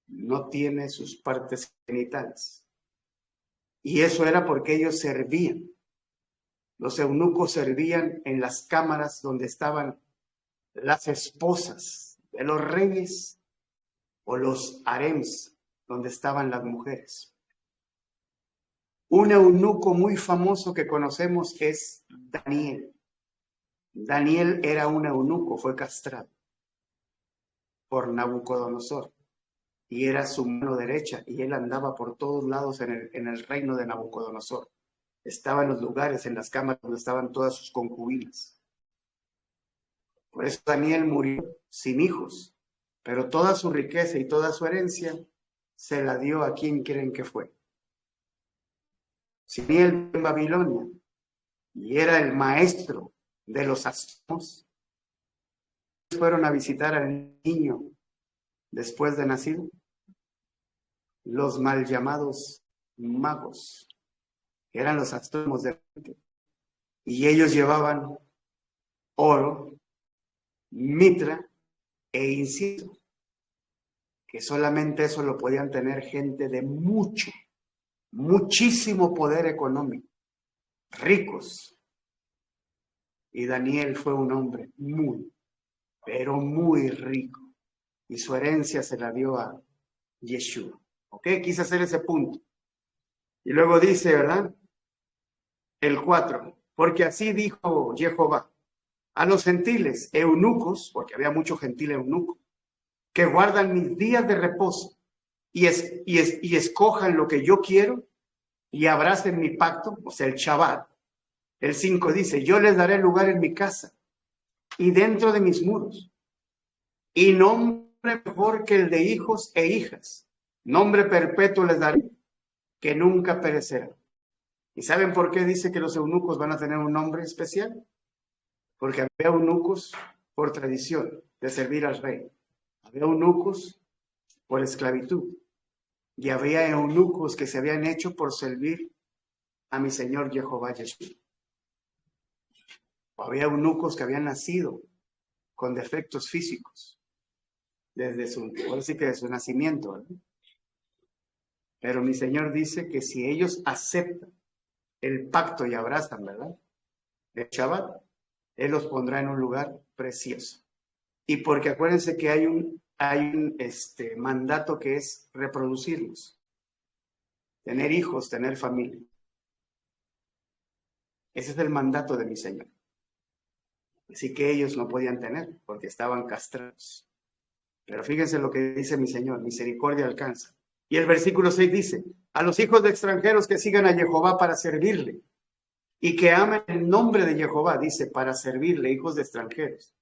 No tiene sus partes genitales. Y eso era porque ellos servían. Los eunucos servían en las cámaras donde estaban las esposas de los reyes o los harems donde estaban las mujeres. Un eunuco muy famoso que conocemos es Daniel. Daniel era un eunuco, fue castrado por Nabucodonosor y era su mano derecha y él andaba por todos lados en el reino de Nabucodonosor. Estaba en los lugares, en las cámaras donde estaban todas sus concubinas. Por eso Daniel murió sin hijos, pero toda su riqueza y toda su herencia se la dio a quien creen que fue. Daniel en Babilonia y era el maestro de los astros. Fueron a visitar al niño después de nacido, los mal llamados magos, que eran los astrónomos de y ellos llevaban oro, mitra e incienso, que solamente eso lo podían tener gente de muchísimo poder económico, ricos. Y Daniel fue un hombre pero muy rico. Y su herencia se la dio a Yeshua. ¿Ok? Quise hacer ese punto. Y luego dice, ¿verdad? El 4. Porque así dijo Jehová a los gentiles, eunucos, porque había mucho gentil eunuco, que guardan mis días de reposo y escojan lo que yo quiero, y abracen mi pacto, o sea, el Shabbat. El 5 dice, yo les daré lugar en mi casa y dentro de mis muros, y nombre mejor que el de hijos e hijas, nombre perpetuo les daré, que nunca perecerá. ¿Y saben por qué dice que los eunucos van a tener un nombre especial? Porque había eunucos por tradición de servir al rey. Había eunucos por esclavitud. Y había eunucos que se habían hecho por servir a mi Señor Jehová Yeshua. O había eunucos que habían nacido con defectos físicos desde su, por decir que de su nacimiento, ¿verdad? Pero mi Señor dice que si ellos aceptan el pacto y abrazan, ¿verdad?, el Shabbat, Él los pondrá en un lugar precioso. Y porque acuérdense que hay un mandato que es reproducirlos, tener hijos, tener familia. Ese es el mandato de mi Señor. Así que ellos no podían tener porque estaban castrados. Pero fíjense lo que dice mi Señor, misericordia alcanza. Y el versículo 6 dice, a los hijos de extranjeros que sigan a Jehová para servirle y que amen el nombre de Jehová, dice, para servirle, hijos de extranjeros.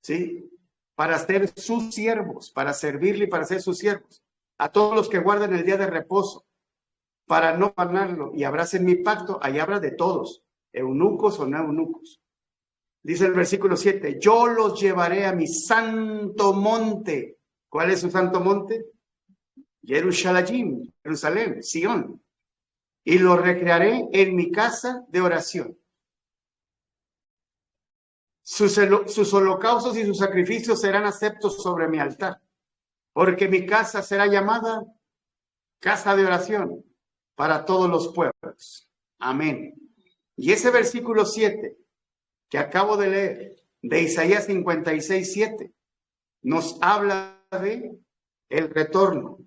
¿Sí? Para ser sus siervos, para servirle y para ser sus siervos. A todos los que guarden el día de reposo, para no ganarlo y abracen mi pacto, ahí habla de todos, eunucos o no eunucos. Dice el versículo 7, yo los llevaré a mi santo monte. ¿Cuál es su santo monte? Jerusalén, Sion. Y los recrearé en mi casa de oración. Sus holocaustos y sus sacrificios serán aceptos sobre mi altar, porque mi casa será llamada casa de oración para todos los pueblos. Amén. Y ese versículo 7 que acabo de leer, de Isaías 56, 7, nos habla de el retorno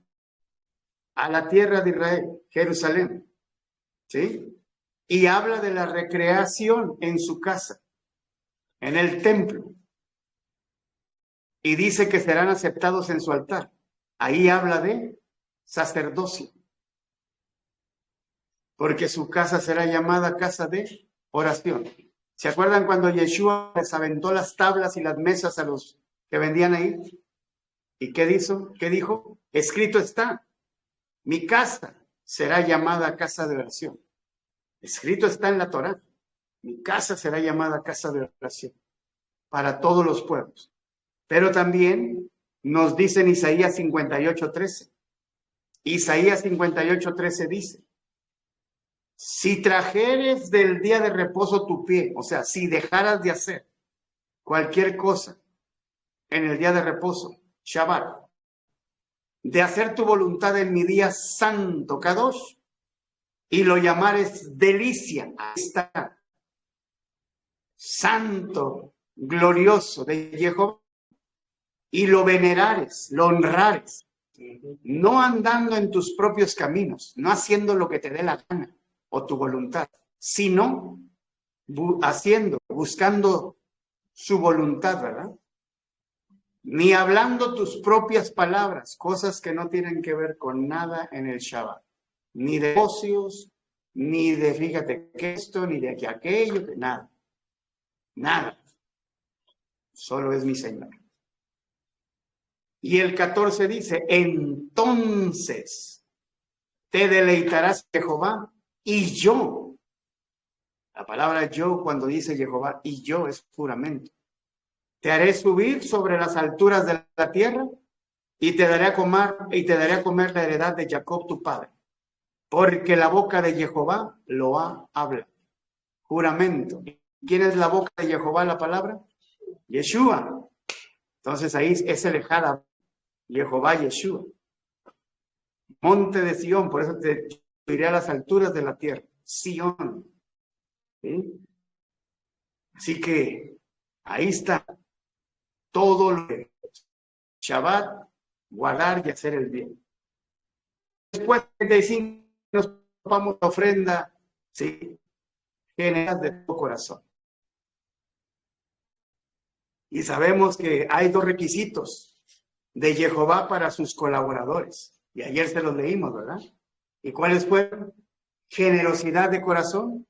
a la tierra de Israel, Jerusalén, ¿sí? Y habla de la recreación en su casa, en el templo, y dice que serán aceptados en su altar. Ahí habla de sacerdocio, porque su casa será llamada casa de oración. ¿Se acuerdan cuando Yeshua les aventó las tablas y las mesas a los que vendían ahí? ¿Y qué hizo? ¿Qué dijo? Escrito está, mi casa será llamada casa de oración. Escrito está en la Torá, mi casa será llamada casa de oración para todos los pueblos. Pero también nos dice en Isaías 58:13. Isaías 58:13 dice, si trajeres del día de reposo tu pie, o sea, si dejaras de hacer cualquier cosa en el día de reposo, Shabbat, de hacer tu voluntad en mi día santo, Kadosh, y lo llamares delicia, ahí está, santo, glorioso de Jehová, y lo venerares, lo honrares, no andando en tus propios caminos, no haciendo lo que te dé la gana o tu voluntad, sino buscando su voluntad, ¿verdad? Ni hablando tus propias palabras, cosas que no tienen que ver con nada en el Shabbat, ni de negocios, ni de fíjate que esto, ni de que aquello, que nada, nada, solo es mi Señor. Y el 14 dice, entonces te deleitarás Jehová y yo. La palabra yo cuando dice Jehová y yo es juramento. Te haré subir sobre las alturas de la tierra y te daré a comer la heredad de Jacob tu padre. Porque la boca de Jehová lo ha hablado. Juramento. ¿Quién es la boca de Jehová la palabra? Yeshua. Entonces ahí es el Ejad, Jehová Yeshua. Monte de Sion, por eso te iré a las alturas de la tierra. Sion. ¿Sí? Así que ahí está todo lo que Shabbat, guardar y hacer el bien. Después de 35 nos vamos a ofrenda, ¿sí?, general de todo corazón. Y sabemos que hay dos requisitos de Jehová para sus colaboradores. Y ayer se los leímos, ¿verdad? ¿Y cuáles fueron? Generosidad de corazón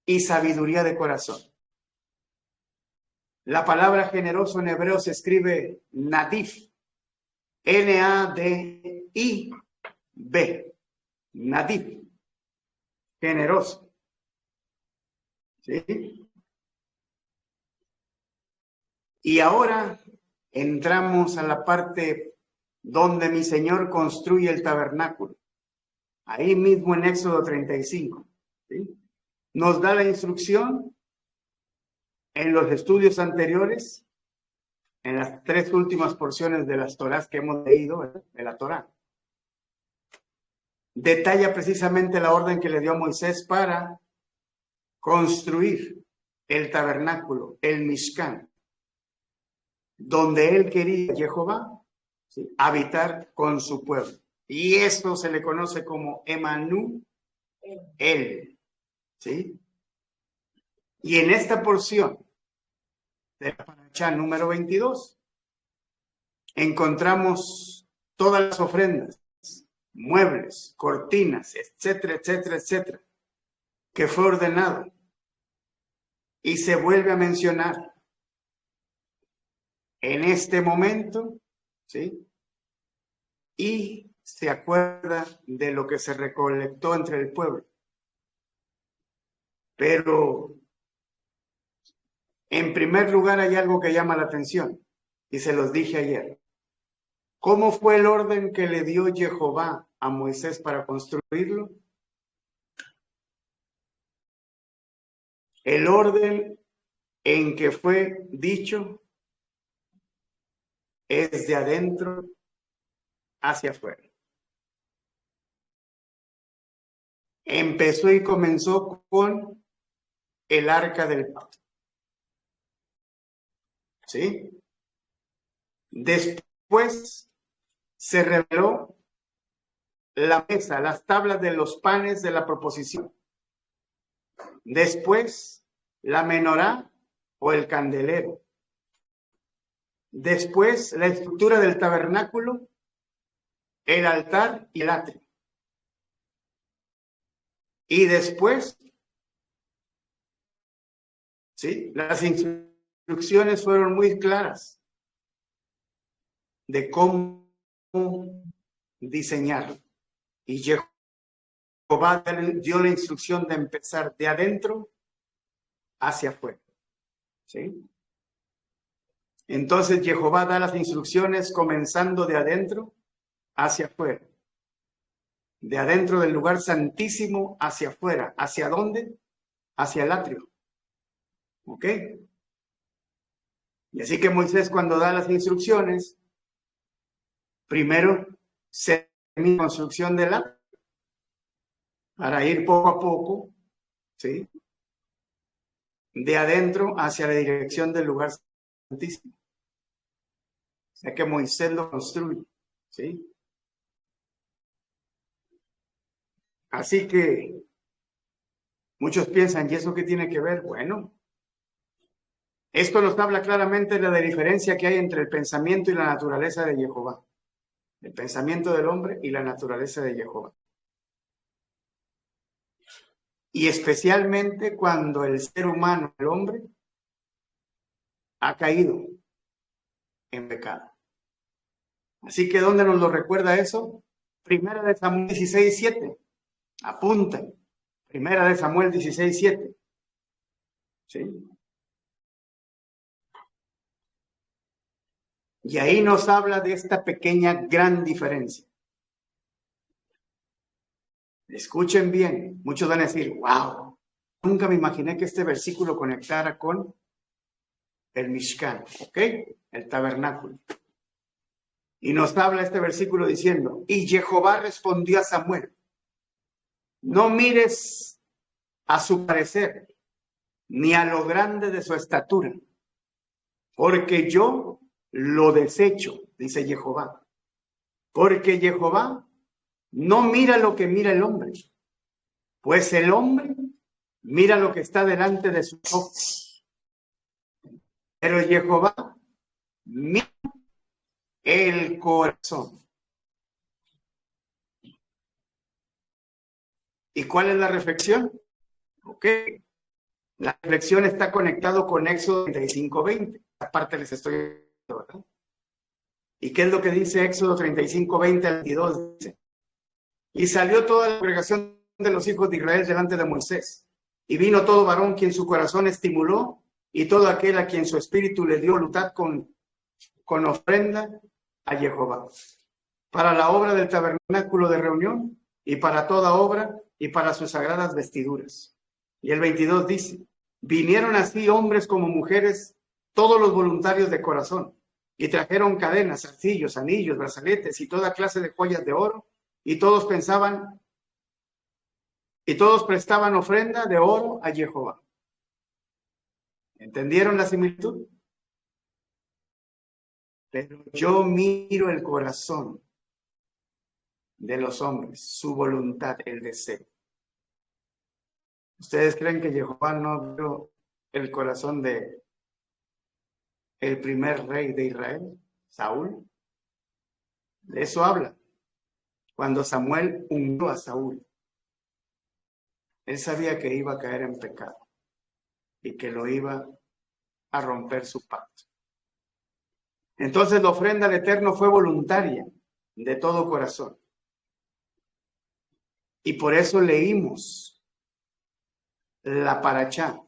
y sabiduría de corazón. La palabra generoso en hebreo se escribe nadif, N-A-D-I-B, nadif, generoso. ¿Sí? Y ahora entramos a la parte donde mi Señor construye el tabernáculo. Ahí mismo en Éxodo 35. ¿Sí? Nos da la instrucción en los estudios anteriores, en las 3 últimas porciones de las Torás que hemos leído, de la Torá. Detalla precisamente la orden que le dio a Moisés para construir el tabernáculo, el Mishkan, donde él quería, Jehová, ¿sí?, habitar con su pueblo. Y esto se le conoce como Emanuel, ¿sí? Y en esta porción de la paracha número 22 encontramos todas las ofrendas, muebles, cortinas, etcétera, etcétera, etcétera, que fue ordenado. Y se vuelve a mencionar en este momento, ¿sí? Y se acuerda de lo que se recolectó entre el pueblo. Pero en primer lugar hay algo que llama la atención, y se los dije ayer. ¿Cómo fue el orden que le dio Jehová a Moisés para construirlo? El orden en que fue dicho es de adentro hacia afuera. Empezó y comenzó con el arca del pacto. ¿Sí? Después se reveló la mesa, las tablas de los panes de la proposición. Después la menorá o el candelero. Después la estructura del tabernáculo, el altar y el atrio. Y después, ¿sí?, las instrucciones fueron muy claras de cómo diseñarlo. Y Jehová dio la instrucción de empezar de adentro hacia afuera. ¿Sí? Entonces Jehová da las instrucciones comenzando de adentro hacia afuera. De adentro del lugar santísimo hacia afuera. ¿Hacia dónde? Hacia el atrio. ¿Ok? Y así que Moisés, cuando da las instrucciones, primero se termina la construcción del atrio para ir poco a poco, ¿sí?, de adentro hacia la dirección del lugar santísimo. O sea que Moisés lo construye, ¿sí? Así que muchos piensan, ¿y eso qué tiene que ver? Bueno, esto nos habla claramente de la diferencia que hay entre el pensamiento y la naturaleza de Jehová. El pensamiento del hombre y la naturaleza de Jehová. Y especialmente cuando el ser humano, el hombre, ha caído en pecado. Así que, ¿dónde nos lo recuerda eso? Primera de Samuel 16:7. Apunten. Primera de Samuel 16:7. ¿Sí? Y ahí nos habla de esta pequeña gran diferencia. Escuchen bien, muchos van a decir, wow, nunca me imaginé que este versículo conectara con el Mishkan, ¿ok? El tabernáculo. Y nos habla este versículo diciendo, y Jehová respondió a Samuel, no mires a su parecer, ni a lo grande de su estatura, porque yo lo desecho, dice Jehová. Porque Jehová no mira lo que mira el hombre, pues el hombre mira lo que está delante de sus ojos. Pero Jehová mira el corazón. ¿Y cuál es la reflexión? Ok. La reflexión está conectado con Éxodo 35:20. Aparte les estoy diciendo, ¿verdad? ¿Y qué es lo que dice Éxodo 35:20 al 22? Dice, y salió toda la congregación de los hijos de Israel delante de Moisés. Y vino todo varón quien su corazón estimuló, y todo aquel a quien su espíritu le dio voluntad con ofrenda a Jehová, para la obra del tabernáculo de reunión, y para toda obra, y para sus sagradas vestiduras. Y el 22 dice, vinieron así hombres como mujeres, todos los voluntarios de corazón, y trajeron cadenas, zarcillos, anillos, brazaletes, y toda clase de joyas de oro, y todos prestaban ofrenda de oro a Jehová. ¿Entendieron la similitud? Pero yo miro el corazón de los hombres, su voluntad, el deseo. ¿Ustedes creen que Jehová no vio el corazón de el primer rey de Israel, Saúl? De eso habla. Cuando Samuel ungió a Saúl, él sabía que iba a caer en pecado y que lo iba a romper su pacto. Entonces la ofrenda al Eterno fue voluntaria, de todo corazón. Y por eso leímos la Parachá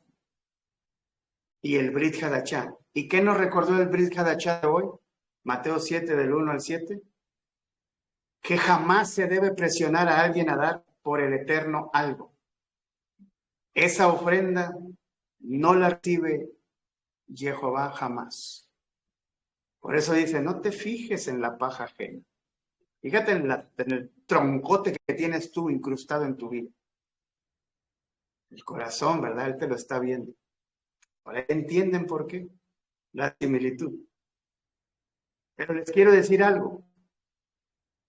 y el Brit Hadachá. ¿Y qué nos recordó el Brit Hadachá de hoy? Mateo 7, del 1 al 7. Que jamás se debe presionar a alguien a dar por el Eterno algo. Esa ofrenda no la recibe Jehová jamás. Por eso dice, no te fijes en la paja ajena. Fíjate en el troncote que tienes tú incrustado en tu vida. El corazón, ¿verdad? Él te lo está viendo. Ahora entienden por qué la similitud. Pero les quiero decir algo.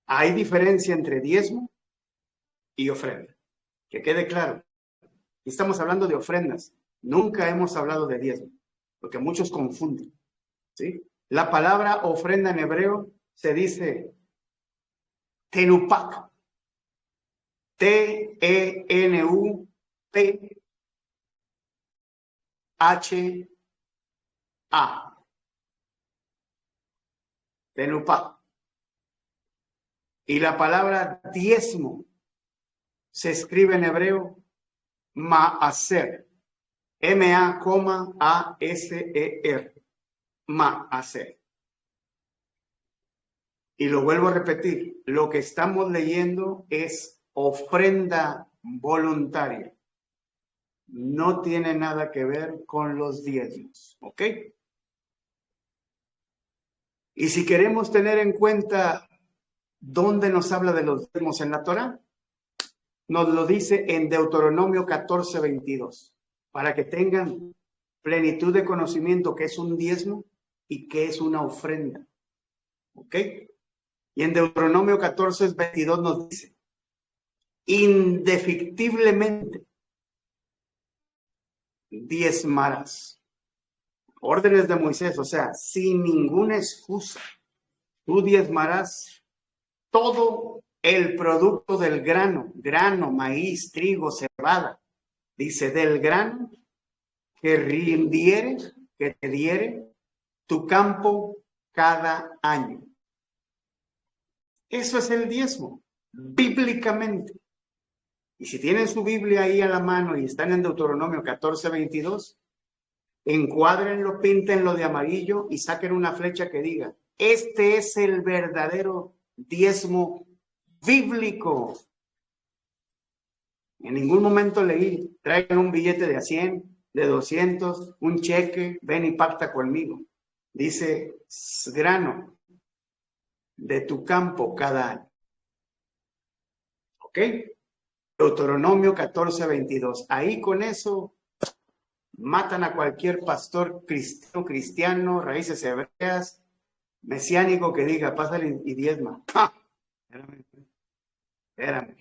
Hay diferencia entre diezmo y ofrenda. Que quede claro. Estamos hablando de ofrendas. Nunca hemos hablado de diezmo, porque muchos confunden. ¿Sí? La palabra ofrenda en hebreo se dice tenupak. T-E-N-U-P-H-A. Tenupak. Y la palabra diezmo se escribe en hebreo maaser. M-A-A-S-E-R. Maaser. Y lo vuelvo a repetir, lo que estamos leyendo es ofrenda voluntaria. No tiene nada que ver con los diezmos, ¿ok? Y si queremos tener en cuenta dónde nos habla de los diezmos en la Torá, nos lo dice en Deuteronomio 14:22, para que tengan plenitud de conocimiento que es un diezmo y que es una ofrenda, ¿ok? Y en Deuteronomio 14:22 nos dice, indefectiblemente diezmarás. Órdenes de Moisés, o sea, sin ninguna excusa, tú diezmarás todo el producto del grano, maíz, trigo, cebada. Dice, del grano que rindiere, que te diere tu campo cada año. Eso es el diezmo, bíblicamente. Y si tienen su Biblia ahí a la mano y están en Deuteronomio 14:22, encuádrenlo, píntenlo de amarillo y saquen una flecha que diga, este es el verdadero diezmo bíblico. En ningún momento leí, traigan un billete de 100, de 200, un cheque, ven y pacta conmigo. Dice, grano de tu campo cada año. ¿Ok? Deuteronomio 14:22. Ahí con eso matan a cualquier pastor cristiano, raíces hebreas, mesiánico que diga, pásale y diezma. ¡Ja! Espérame.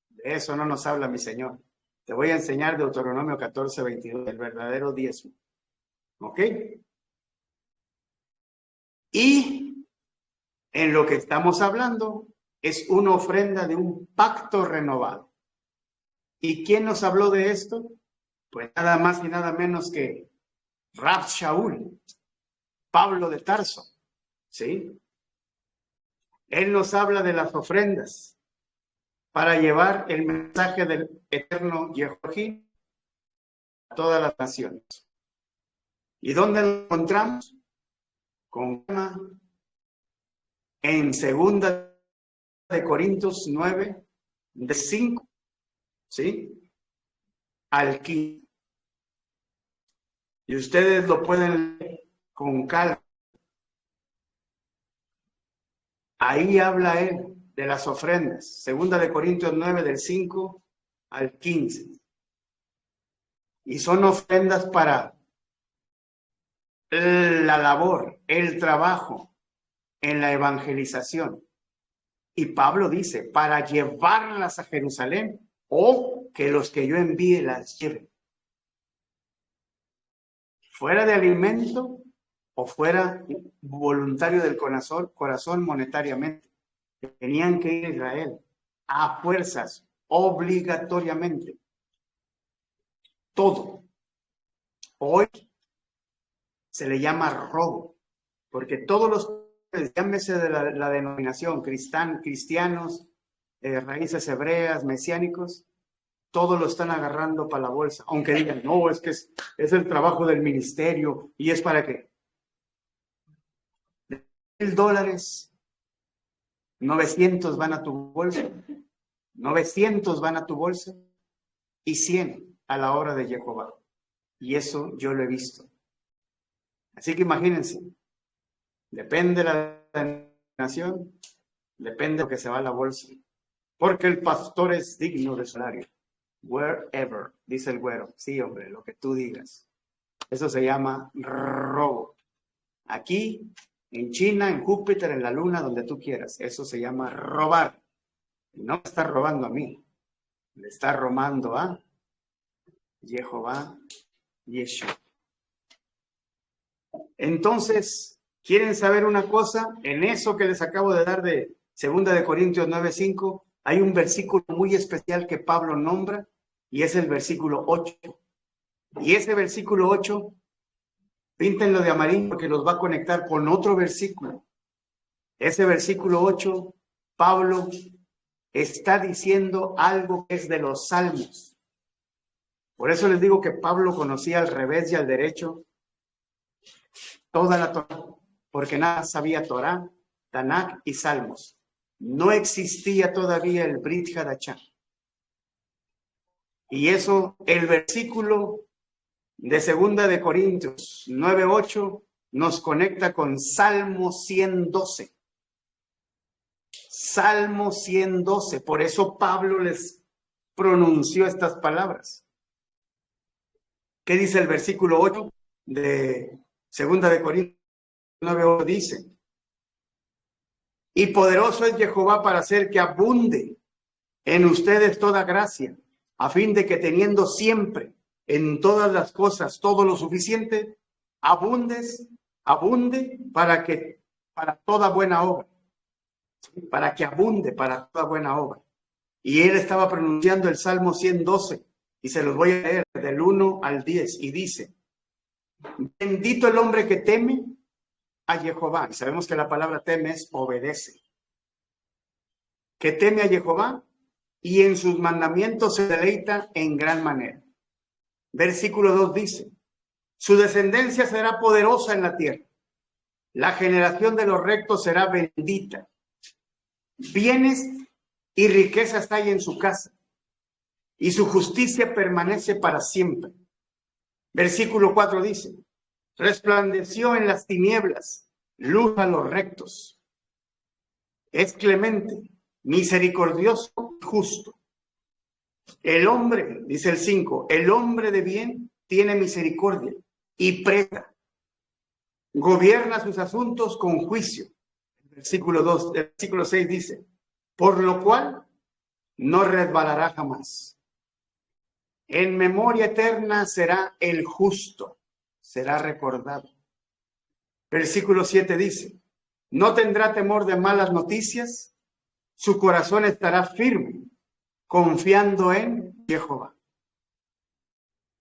De eso no nos habla mi Señor. Te voy a enseñar Deuteronomio 14:22, el verdadero diezmo. ¿Ok? Y en lo que estamos hablando es una ofrenda de un pacto renovado. ¿Y quién nos habló de esto? Pues nada más y nada menos que Rab Shaul, Pablo de Tarso, ¿sí? Él nos habla de las ofrendas para llevar el mensaje del eterno Yehojí a todas las naciones. ¿Y dónde lo encontramos? Con en 2 de Corintios 9, de 5, ¿sí? Al 15. Y ustedes lo pueden leer con calma. Ahí habla él de las ofrendas. 2 de Corintios 9, del 5 al 15. Y son ofrendas para la labor, el trabajo en la evangelización. Y Pablo dice, para llevarlas a Jerusalén o que los que yo envíe las lleven. Fuera de alimento o fuera voluntario del corazón monetariamente. Tenían que ir a Israel a fuerzas, obligatoriamente. Todo. Hoy se le llama robo, porque todos los, llámese de la denominación, cristianos, raíces hebreas, mesiánicos, todos lo están agarrando para la bolsa, aunque digan, no, es que es el trabajo del ministerio y es para qué. $1,000, 900 van a tu bolsa, 900 van a tu bolsa y 100 a la hora de Jehová. Y eso yo lo he visto. Así que imagínense, depende de la nación, depende de lo que se va a la bolsa. Porque el pastor es digno de salario. Wherever, dice el güero. Sí, hombre, lo que tú digas. Eso se llama robo. Aquí, en China, en Júpiter, en la luna, donde tú quieras. Eso se llama robar. No me está robando a mí. Le está robando a Jehová Yeshua. Entonces, ¿quieren saber una cosa? En eso que les acabo de dar de 2 de Corintios 9:5, hay un versículo muy especial que Pablo nombra y es el versículo 8. Y ese versículo 8, píntenlo de amarillo porque los va a conectar con otro versículo. Ese versículo 8, Pablo está diciendo algo que es de los salmos. Por eso les digo que Pablo conocía al revés y al derecho toda la Torá, porque nada sabía Torá, Tanakh y Salmos. No existía todavía el Brit Hadashah. Y eso, el versículo de 2 de Corintios 9:8 nos conecta con Salmo 112. Salmo 112. Por eso Pablo les pronunció estas palabras. ¿Qué dice el versículo 8 de 2 de Corintios 9:8? Dice: y poderoso es Jehová para hacer que abunde en ustedes toda gracia, a fin de que teniendo siempre en todas las cosas todo lo suficiente, abunde para toda buena obra, para que abunde para toda buena obra. Y él estaba pronunciando el Salmo 112, y se los voy a leer del 1 al 10, y dice: bendito el hombre que teme a Jehová. Y sabemos que la palabra teme es obedece. Que teme a Jehová y en sus mandamientos se deleita en gran manera. Versículo 2 dice: su descendencia será poderosa en la tierra. La generación de los rectos será bendita. Bienes y riquezas hay en su casa, y su justicia permanece para siempre. Versículo 4 dice: resplandeció en las tinieblas, luz a los rectos. Es clemente, misericordioso y justo. El hombre, dice el 5, el hombre de bien tiene misericordia y presta. Gobierna sus asuntos con juicio. El versículo 6 dice: por lo cual no resbalará jamás. En memoria eterna será el justo, será recordado. Versículo 7 dice: no tendrá temor de malas noticias, su corazón estará firme, confiando en Jehová.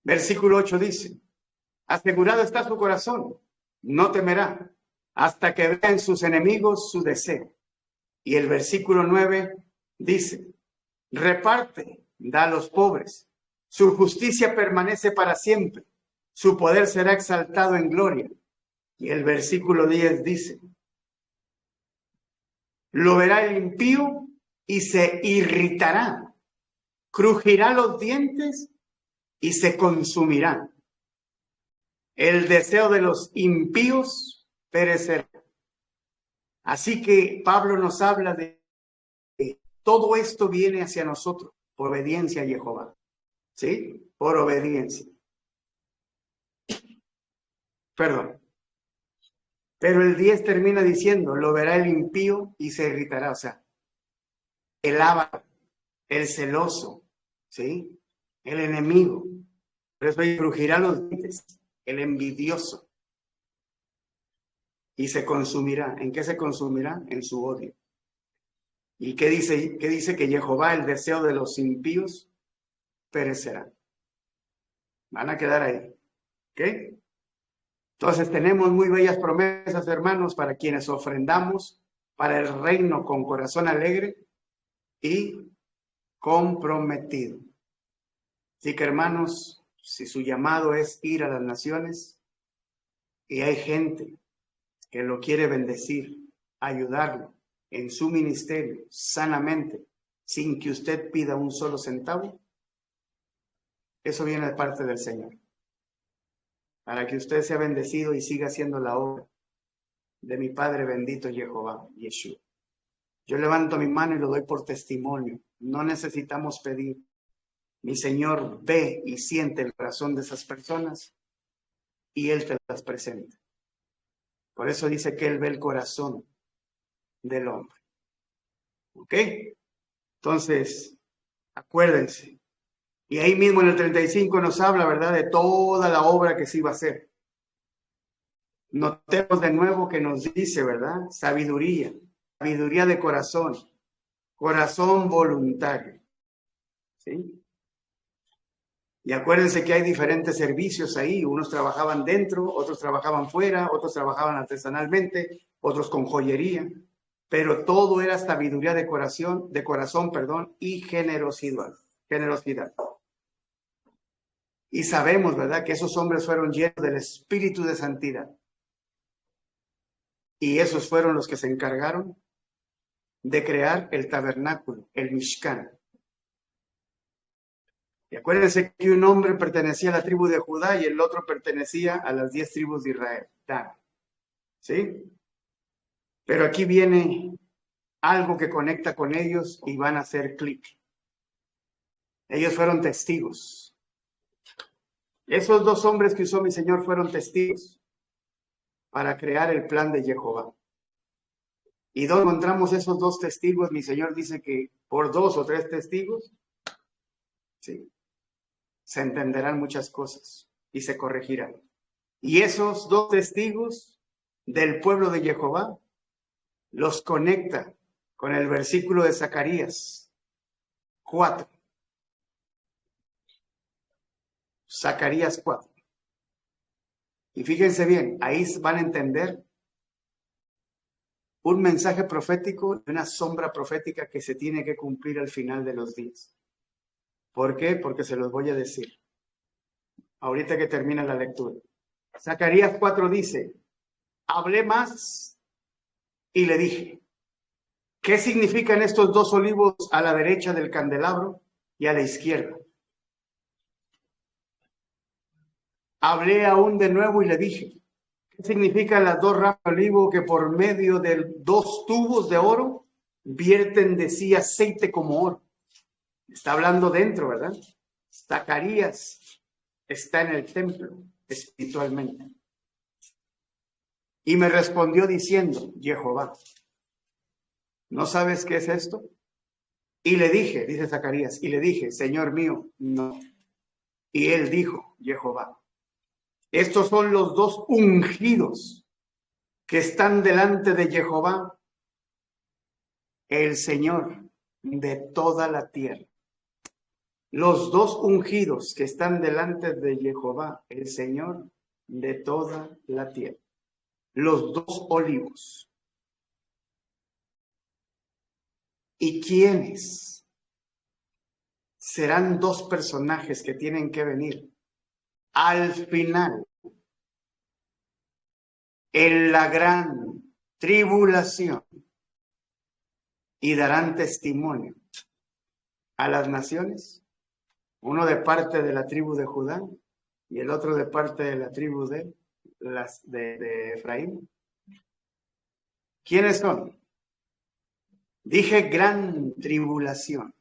Versículo 8 dice, asegurado está su corazón, no temerá, hasta que vea en sus enemigos su deseo. Y el versículo 9 dice, reparte, da a los pobres, su justicia permanece para siempre, su poder será exaltado en gloria. Y el versículo 10 dice, lo verá el impío y se irritará, crujirá los dientes y se consumirá. El deseo de los impíos perecerá. Así que Pablo nos habla de que todo esto viene hacia nosotros por obediencia a Jehová. ¿Sí? Por obediencia. Perdón. Pero el 10 termina diciendo, lo verá el impío y se irritará. O sea, el avaro, el celoso, ¿sí? El enemigo. Por eso crujirá los dientes, el envidioso. Y se consumirá. ¿En qué se consumirá? En su odio. ¿Y qué dice? ¿Qué dice? Que Jehová, el deseo de los impíos, perecerá. Van a quedar ahí. ¿Ok? Entonces tenemos muy bellas promesas, hermanos, para quienes ofrendamos para el reino con corazón alegre y comprometido. Así que, hermanos, si su llamado es ir a las naciones y hay gente que lo quiere bendecir, ayudarlo en su ministerio sanamente, sin que usted pida un solo centavo, eso viene de parte del Señor. Para que usted sea bendecido y siga haciendo la obra de mi Padre bendito Jehová, Yeshua. Yo levanto mi mano y lo doy por testimonio. No necesitamos pedir. Mi Señor ve y siente el corazón de esas personas y Él te las presenta. Por eso dice que Él ve el corazón del hombre. ¿Ok? Entonces, acuérdense. Y ahí mismo en el 35 nos habla, ¿verdad?, de toda la obra que se iba a hacer. Notemos de nuevo que nos dice, ¿verdad? Sabiduría de corazón, corazón voluntario. ¿Sí? Y acuérdense que hay diferentes servicios ahí. Unos trabajaban dentro, otros trabajaban fuera, otros trabajaban artesanalmente, otros con joyería. Pero todo era sabiduría de corazón, y generosidad. Y sabemos, ¿verdad?, que esos hombres fueron llenos del espíritu de santidad. Y esos fueron los que se encargaron de crear el tabernáculo, el Mishkan. Y acuérdense que un hombre pertenecía a la tribu de Judá y el otro pertenecía a las 10 tribus de Israel. ¿Sí? Pero aquí viene algo que conecta con ellos y van a hacer clic. Ellos fueron testigos. Esos dos hombres que usó mi Señor fueron testigos para crear el plan de Jehová. ¿Y dónde encontramos esos dos testigos? Mi Señor dice que por 2 o 3 testigos, sí, se entenderán muchas cosas y se corregirán. Y esos 2 testigos del pueblo de Jehová los conecta con el versículo de Zacarías 4. Zacarías 4. Y fíjense bien, ahí van a entender un mensaje profético y una sombra profética que se tiene que cumplir al final de los días. ¿Por qué? Porque se los voy a decir ahorita que termina la lectura. Zacarías 4 dice, hablé más y le dije, ¿qué significan estos 2 olivos a la derecha del candelabro y a la izquierda? Hablé aún de nuevo y le dije, ¿qué significan las 2 ramas de olivo que por medio de 2 tubos de oro vierten de sí aceite como oro? Está hablando dentro, ¿verdad? Zacarías está en el templo espiritualmente. Y me respondió diciendo, Jehová, ¿no sabes qué es esto? Y le dije, dice Zacarías, y le dije, Señor mío, no. Y él dijo, Jehová, estos son los 2 ungidos que están delante de Jehová, el Señor de toda la tierra. los dos ungidos que están delante de Jehová, el Señor de toda la tierra. Los dos olivos. ¿Y quiénes serán dos personajes que tienen que venir al final en la gran tribulación y darán testimonio a las naciones? Uno de parte de la tribu de Judá y el otro de parte de la tribu de Efraín. ¿Quiénes son? Dije gran tribulación.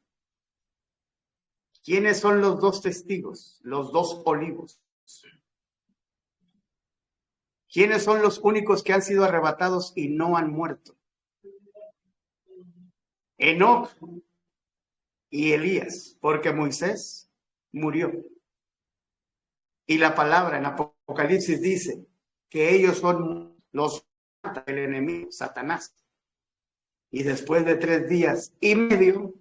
¿Quiénes son los dos testigos? Los dos olivos. ¿Quiénes son los únicos que han sido arrebatados y no han muerto? Enoc y Elías, porque Moisés murió. Y la palabra en Apocalipsis dice que ellos son los del enemigo, Satanás. Y después de 3 días y medio,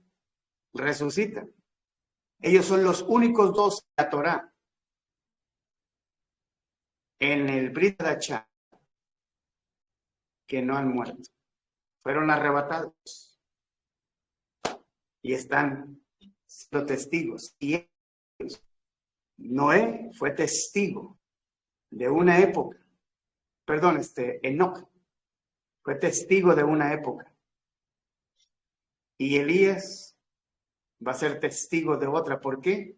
resucitan. Ellos son los únicos dos de la Torá en el Brit Hadashah que no han muerto. Fueron arrebatados y están siendo testigos. Y ellos, Noé fue testigo de una época. Perdón, Enoc fue testigo de una época. Y Elías va a ser testigo de otra. ¿Por qué?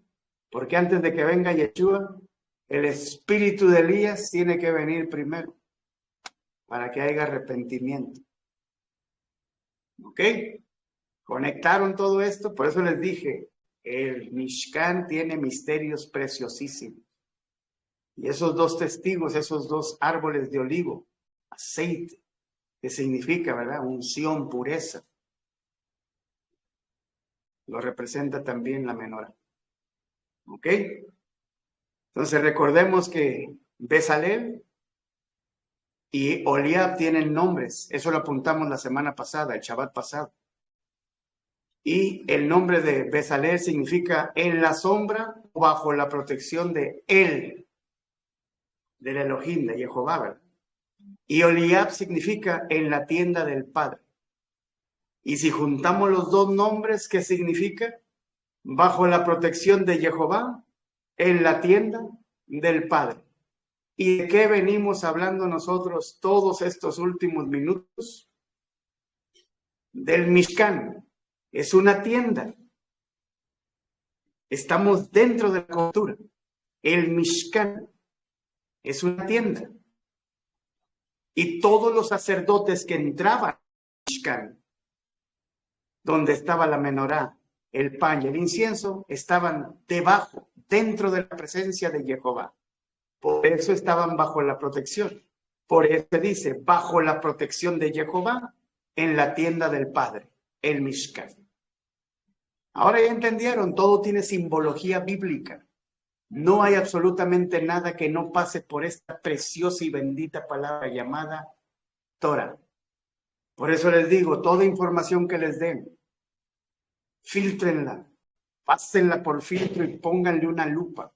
Porque antes de que venga Yeshua, el espíritu de Elías tiene que venir primero para que haya arrepentimiento. ¿Ok? Conectaron todo esto, por eso les dije, el Mishkan tiene misterios preciosísimos. Y esos dos testigos, esos dos árboles de olivo, aceite, que significa, ¿verdad? Unción, pureza. Lo representa también la menorá. ¿Ok? Entonces recordemos que Bezalel y Oliab tienen nombres. Eso lo apuntamos la semana pasada, el Shabbat pasado. Y el nombre de Bezalel significa en la sombra o bajo la protección de él, del Elohim, de Jehová, ¿verdad? Y Oliab significa en la tienda del Padre. Y si juntamos los dos nombres, ¿qué significa? Bajo la protección de Jehová, en la tienda del Padre. ¿Y de qué venimos hablando nosotros todos estos últimos minutos? Del Mishkan. Es una tienda. Estamos dentro de la cultura. El Mishkan es una tienda. Y todos los sacerdotes que entraban al Mishkan, donde estaba la menorá, el pan y el incienso, estaban debajo, dentro de la presencia de Jehová. Por eso estaban bajo la protección. Por eso dice, bajo la protección de Jehová, en la tienda del Padre, el Mishkan. Ahora ya entendieron, todo tiene simbología bíblica. No hay absolutamente nada que no pase por esta preciosa y bendita palabra llamada Torah. Por eso les digo, toda información que les den, fíltrenla, pásenla por filtro y pónganle una lupa.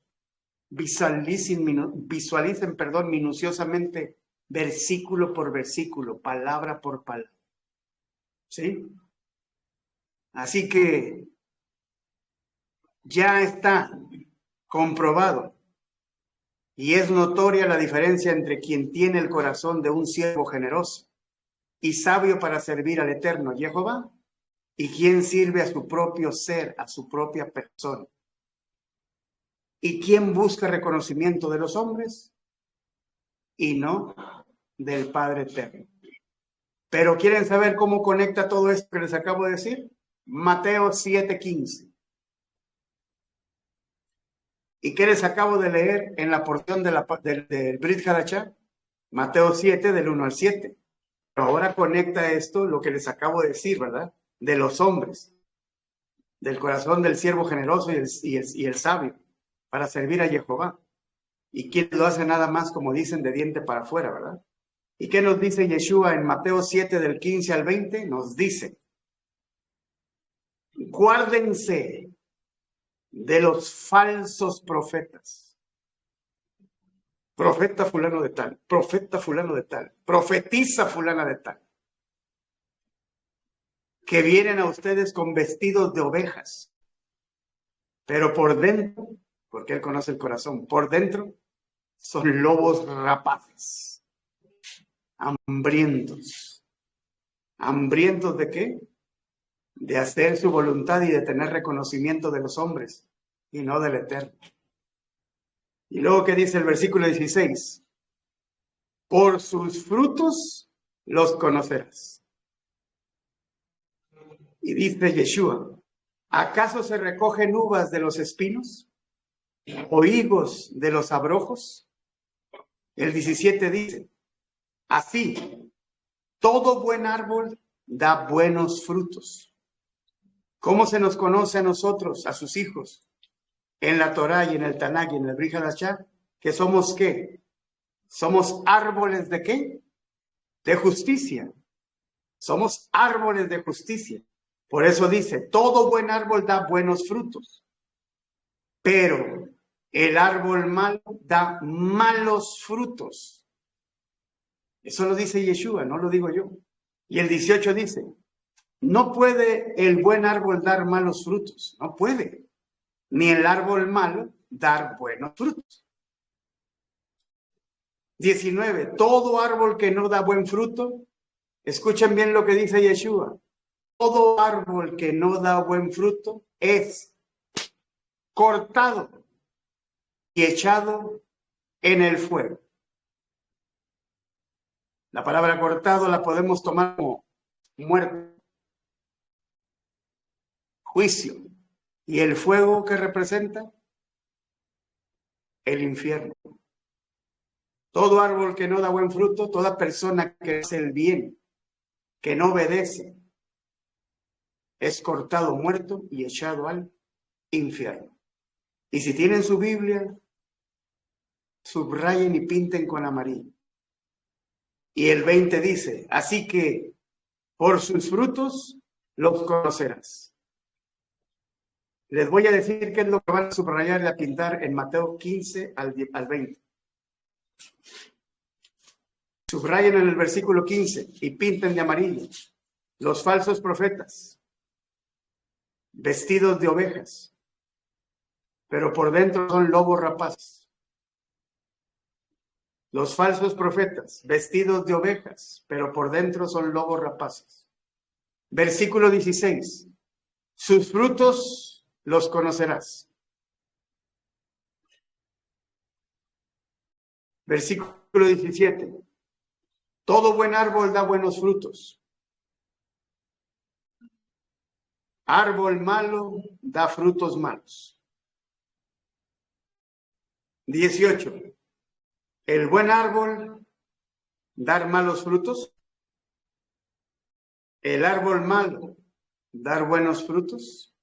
Visualicen, minuciosamente, versículo por versículo, palabra por palabra. ¿Sí? Así que ya está comprobado y es notoria la diferencia entre quien tiene el corazón de un siervo generoso y sabio para servir al eterno Jehová y quien sirve a su propio ser, a su propia persona. ¿Y quién busca reconocimiento de los hombres? Y no del Padre Eterno. Pero ¿quieren saber cómo conecta todo esto que les acabo de decir? Mateo 7:15. ¿Y qué les acabo de leer en la porción del Brit Hadashah? Mateo 7, del 1 al 7. Pero ahora conecta esto, lo que les acabo de decir, ¿verdad? De los hombres, del corazón del siervo generoso y el sabio, para servir a Jehová. ¿Y quién lo hace nada más, como dicen, de diente para afuera, verdad? ¿Y qué nos dice Yeshua en Mateo 7, del 15 al 20? Nos dice, guárdense de los falsos profetas. Profeta fulano de tal, profeta fulano de tal, profetiza fulana de tal. Que vienen a ustedes con vestidos de ovejas, pero por dentro, porque Él conoce el corazón, por dentro son lobos rapaces, hambrientos. ¿Hambrientos de qué? De hacer su voluntad y de tener reconocimiento de los hombres y no del Eterno. Y luego, ¿qué dice el versículo 16? Por sus frutos los conocerás. Y dice Yeshua, ¿acaso se recogen uvas de los espinos o higos de los abrojos? El 17 dice, así, todo buen árbol da buenos frutos. ¿Cómo se nos conoce a nosotros, a sus hijos, en la Torá y en el Tanakh y en el Brit Hadashah? ¿Que somos qué? ¿Somos árboles de qué? De justicia. Somos árboles de justicia. Por eso dice, todo buen árbol da buenos frutos, pero el árbol malo da malos frutos. Eso lo dice Yeshua, no lo digo yo. Y el 18 dice, no puede el buen árbol dar malos frutos, no puede. Ni el árbol malo dar buenos frutos. 19, todo árbol que no da buen fruto, escuchen bien lo que dice Yeshua, todo árbol que no da buen fruto es cortado y echado en el fuego. La palabra cortado la podemos tomar como muerte, juicio. ¿Y el fuego que representa? El infierno. Todo árbol que no da buen fruto, toda persona que hace el bien, que no obedece, es cortado, muerto y echado al infierno. Y si tienen su Biblia, subrayen y pinten con amarillo. Y el 20 dice, así que por sus frutos los conocerás. Les voy a decir qué es lo que van a subrayar y a pintar en Mateo 15 al 20. Subrayen en el versículo 15 y pinten de amarillo. Los falsos profetas, vestidos de ovejas, pero por dentro son lobos rapaces. Los falsos profetas, vestidos de ovejas, pero por dentro son lobos rapaces. Versículo 16. Sus frutos los conocerás. Versículo 17. Todo buen árbol da buenos frutos. Árbol malo da frutos malos. 18. El buen árbol dar malos frutos. El árbol malo dar buenos frutos.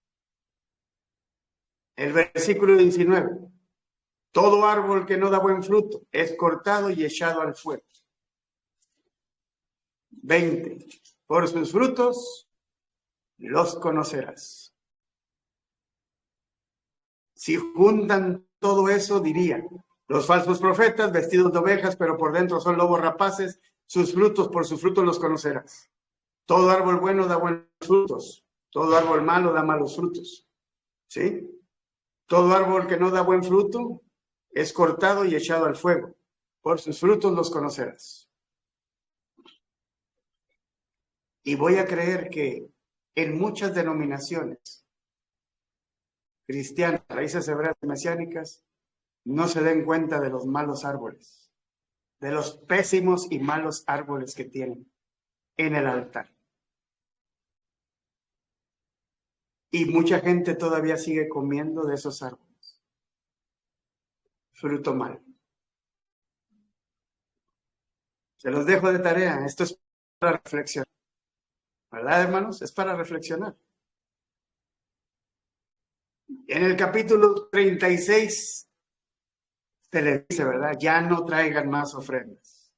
El versículo 19. Todo árbol que no da buen fruto es cortado y echado al fuego. 20. Por sus frutos los conocerás. Si juntan todo eso, dirían, los falsos profetas vestidos de ovejas, pero por dentro son lobos rapaces, sus frutos, por sus frutos los conocerás. Todo árbol bueno da buenos frutos, todo árbol malo da malos frutos. ¿Sí? Todo árbol que no da buen fruto es cortado y echado al fuego. Por sus frutos los conocerás. Y voy a creer que en muchas denominaciones cristianas, raíces hebreas mesiánicas, no se den cuenta de los malos árboles, de los pésimos y malos árboles que tienen en el altar. Y mucha gente todavía sigue comiendo de esos árboles. Fruto malo. Se los dejo de tarea. Esto es para reflexionar. ¿Verdad, hermanos? Es para reflexionar. En el capítulo 36 se les dice, ¿verdad? Ya no traigan más ofrendas.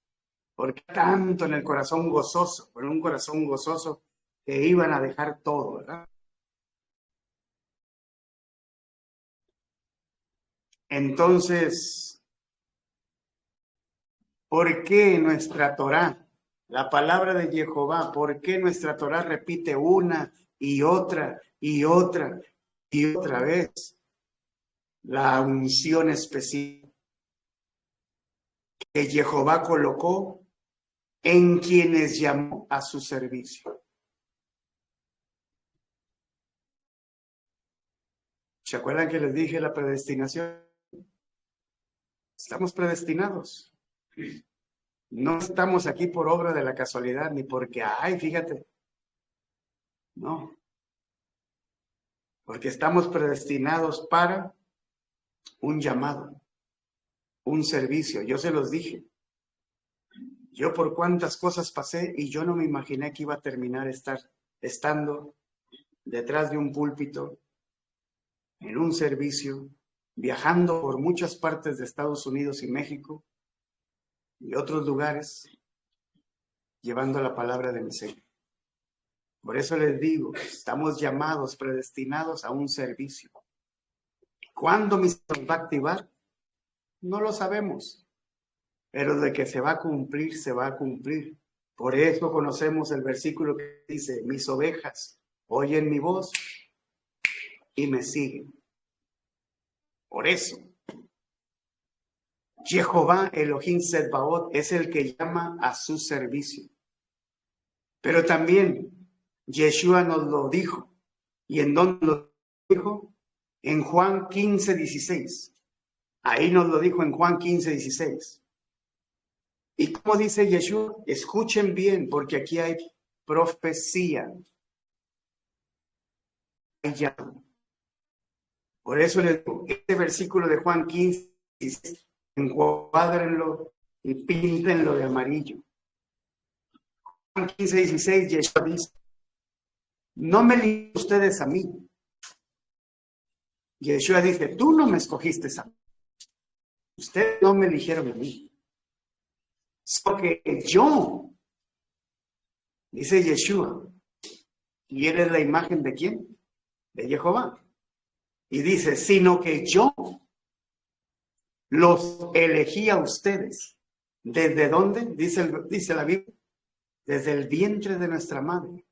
Porque tanto en el corazón gozoso, con un corazón gozoso, que iban a dejar todo, ¿verdad? Entonces, ¿por qué nuestra Torá, la palabra de Jehová, por qué nuestra Torá repite una y otra y otra y otra vez la unción específica que Jehová colocó en quienes llamó a su servicio? ¿Se acuerdan que les dije la predestinación? Estamos predestinados. No estamos aquí por obra de la casualidad, ni porque, ay, fíjate. No, porque estamos predestinados para un llamado, un servicio. Yo se los dije. Yo por cuántas cosas pasé y yo no me imaginé que iba a terminar estando detrás de un púlpito, en un servicio, viajando por muchas partes de Estados Unidos y México y otros lugares, llevando la palabra de mi Señor. Por eso les digo, estamos llamados, predestinados a un servicio. ¿Cuándo mi Señor va a activar? No lo sabemos, pero de que se va a cumplir, se va a cumplir. Por eso conocemos el versículo que dice, mis ovejas oyen mi voz y me siguen. Por eso, Jehová Elohim Sedbaot es el que llama a su servicio. Pero también Yeshua nos lo dijo. ¿Y en dónde lo dijo? En Juan 15:16. Ahí nos lo dijo en Juan 15:16. ¿Y cómo dice Yeshua? Escuchen bien, porque aquí hay profecía. Hay llamado. Por eso les digo, este versículo de Juan 15:16, encuádrenlo y píntenlo de amarillo. Juan 15:16, Yeshua dice, no me eligieron ustedes a mí. Yeshua dice, tú no me escogiste a mí. Ustedes no me eligieron a mí. Porque yo, dice Yeshua, y él es la imagen de quién? De Jehová. Y dice, sino que yo los elegí a ustedes. ¿Desde dónde? Dice la Biblia. Desde el vientre de nuestra madre.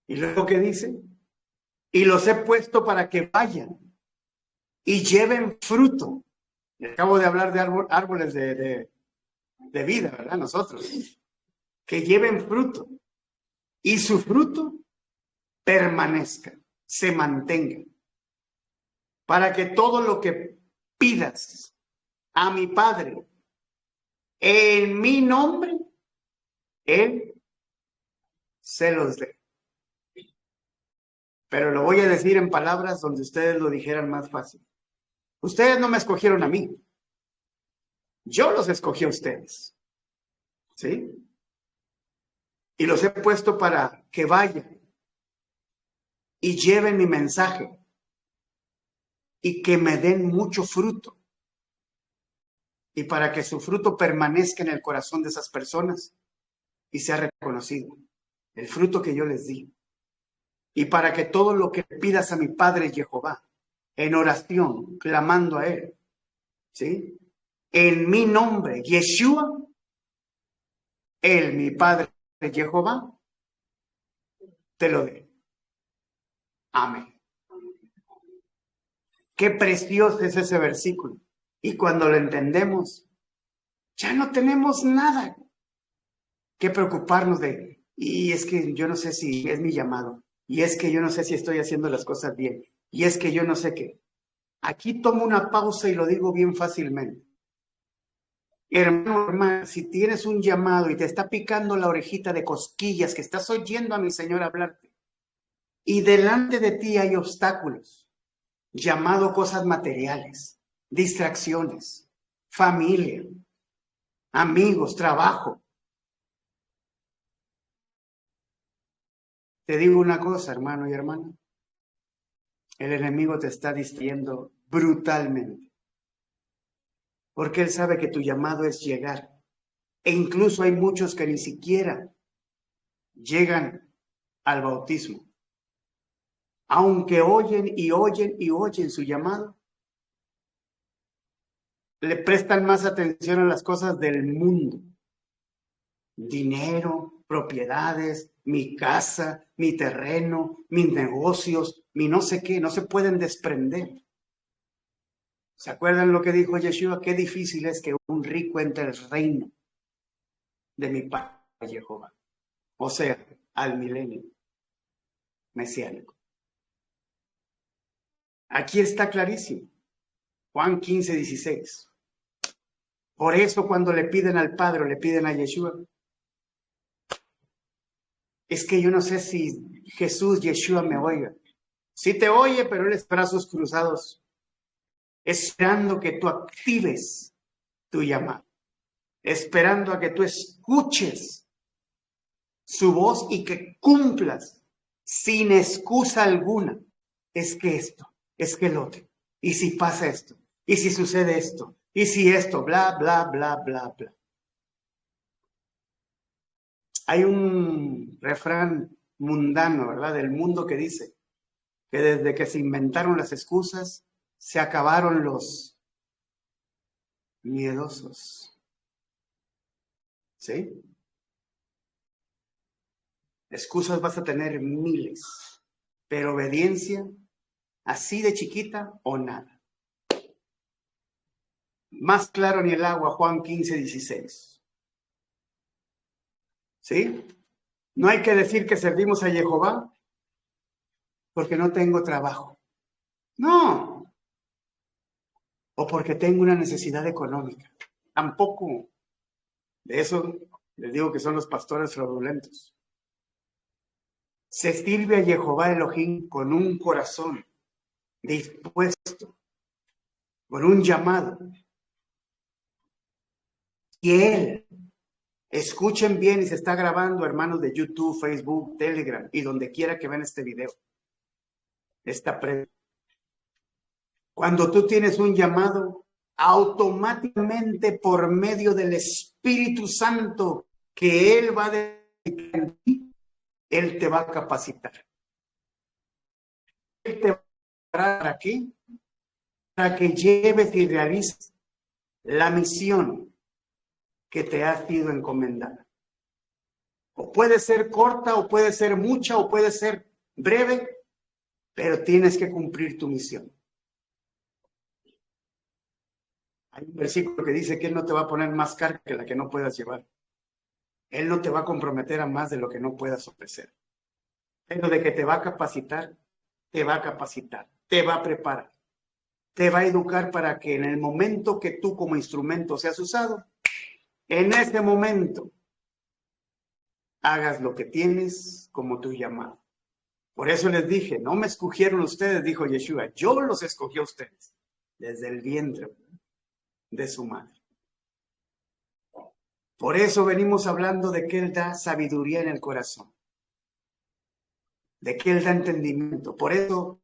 Y luego que dice, y los he puesto para que vayan y lleven fruto. Y acabo de hablar de árboles de vida, ¿verdad? Nosotros. Que lleven fruto. Y su fruto permanezca, se mantenga. Para que todo lo que pidas a mi Padre en mi nombre, Él se los dé. Pero lo voy a decir en palabras donde ustedes lo dijeran más fácil. Ustedes no me escogieron a mí. Yo los escogí a ustedes. ¿Sí? Y los he puesto para que vayan y lleven mi mensaje y que me den mucho fruto. Y para que su fruto permanezca en el corazón de esas personas y sea reconocido. El fruto que yo les di. Y para que todo lo que pidas a mi Padre Jehová, en oración, clamando a Él, ¿sí? En mi nombre, Yeshua, Él, mi Padre Jehová, te lo dé. Amén. Qué precioso es ese versículo. Y cuando lo entendemos, ya no tenemos nada que preocuparnos de, y es que yo no sé si es mi llamado, y es que yo no sé si estoy haciendo las cosas bien, y es que yo no sé qué. Aquí tomo una pausa y lo digo bien fácilmente. Hermano, hermana, si tienes un llamado y te está picando la orejita de cosquillas, que estás oyendo a mi Señor hablarte, y delante de ti hay obstáculos, llamado cosas materiales, distracciones, familia, amigos, trabajo. Te digo una cosa, hermano y hermana, el enemigo te está distrayendo brutalmente, porque él sabe que tu llamado es llegar, e incluso hay muchos que ni siquiera llegan al bautismo. Aunque oyen y oyen y oyen su llamado, le prestan más atención a las cosas del mundo. Dinero, propiedades, mi casa, mi terreno, mis negocios, mi no sé qué, no se pueden desprender. ¿Se acuerdan lo que dijo Yeshua? Qué difícil es que un rico entre el reino de mi Padre Jehová. O sea, al milenio mesiánico. Aquí está clarísimo. Juan 15:16. Por eso cuando le piden al Padre o le piden a Yeshua, es que yo no sé si Jesús, Yeshua me oiga. Sí te oye, pero él es brazos cruzados, esperando que tú actives tu llamado, esperando a que tú escuches su voz y que cumplas sin excusa alguna. Es que esto, es que el otro, y si pasa esto, y si sucede esto, y si esto, bla, bla, bla, bla, bla. Hay un refrán mundano, ¿verdad? Del mundo que dice que desde que se inventaron las excusas, se acabaron los miedosos. ¿Sí? Excusas vas a tener miles, pero obediencia, así de chiquita o nada. Más claro ni el agua, Juan 15:16. ¿Sí? No hay que decir que servimos a Jehová porque no tengo trabajo. No. O porque tengo una necesidad económica. Tampoco. De eso les digo que son los pastores fraudulentos. Se sirve a Jehová Elohim con un corazón dispuesto, con un llamado. Y Él, escuchen bien y se está grabando, hermanos de YouTube, Facebook, Telegram y donde quiera que vean este video. Cuando tú tienes un llamado, automáticamente por medio del Espíritu Santo que Él va a dedicar en ti, Él te va a capacitar. Él te va a preparar ¿para qué? Para que lleves y realices la misión que te ha sido encomendada. O puede ser corta, o puede ser mucha, o puede ser breve, pero tienes que cumplir tu misión. Hay un versículo que dice que Él no te va a poner más carga que la que no puedas llevar. Él no te va a comprometer a más de lo que no puedas ofrecer. Pero de que te va a capacitar, te va a capacitar, te va a preparar, te va a educar para que en el momento que tú como instrumento seas usado, en ese momento hagas lo que tienes como tu llamado. Por eso les dije, no me escogieron ustedes, dijo Yeshua, yo los escogí a ustedes desde el vientre de su madre. Por eso venimos hablando de que Él da sabiduría en el corazón, de que Él da entendimiento. Por eso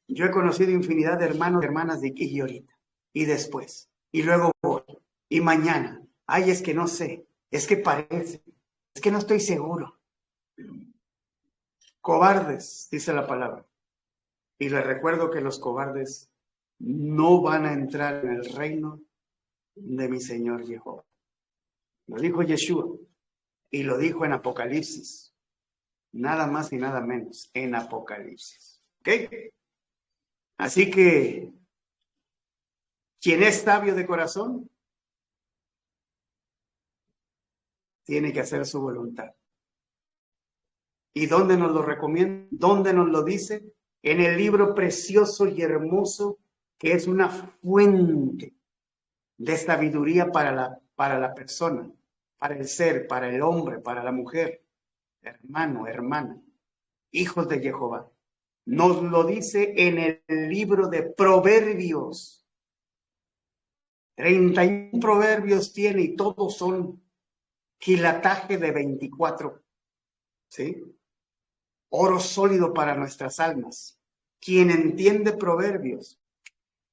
yo he conocido infinidad de hermanos y hermanas de aquí y ahorita, y después, y luego voy, y mañana. Ay, es que no sé, es que parece, es que no estoy seguro. Cobardes, dice la palabra. Y les recuerdo que los cobardes no van a entrar en el reino de mi Señor Jehová. Lo dijo Yeshua y lo dijo en Apocalipsis. Nada más y nada menos en Apocalipsis. ¿Ok? Así que, quien es sabio de corazón, tiene que hacer su voluntad. ¿Y dónde nos lo recomienda? ¿Dónde nos lo dice? En el libro precioso y hermoso que es una fuente de sabiduría para la persona, para el ser, para el hombre, para la mujer, hermano, hermana, hijos de Jehová. Nos lo dice en el libro de Proverbios. 31 proverbios tiene y todos son quilataje de 24. ¿Sí? Oro sólido para nuestras almas. Quien entiende proverbios,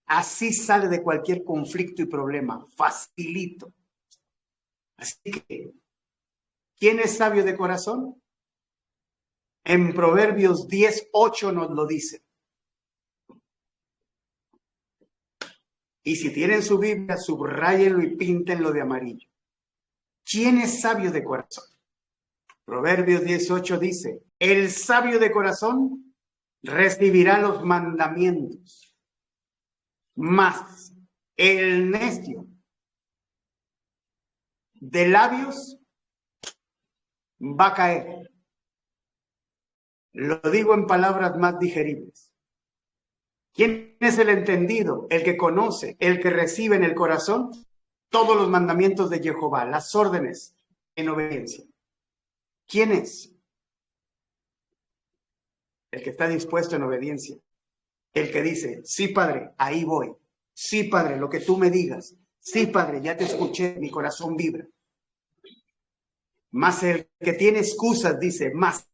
así sale de cualquier conflicto y problema, facilito. Así que, ¿quién es sabio de corazón? En Proverbios 10:8 nos lo dice. Y si tienen su Biblia, subrayenlo y píntenlo de amarillo. ¿Quién es sabio de corazón? Proverbios 18 dice, el sabio de corazón recibirá los mandamientos, mas el necio de labios va a caer. Lo digo en palabras más digeribles. ¿Quién es el entendido? El que conoce, el que recibe en el corazón todos los mandamientos de Jehová, las órdenes en obediencia. ¿Quién es? El que está dispuesto en obediencia. El que dice, sí, Padre, ahí voy. Sí, Padre, lo que tú me digas. Sí, Padre, ya te escuché, mi corazón vibra. Más el que tiene excusas, dice, más.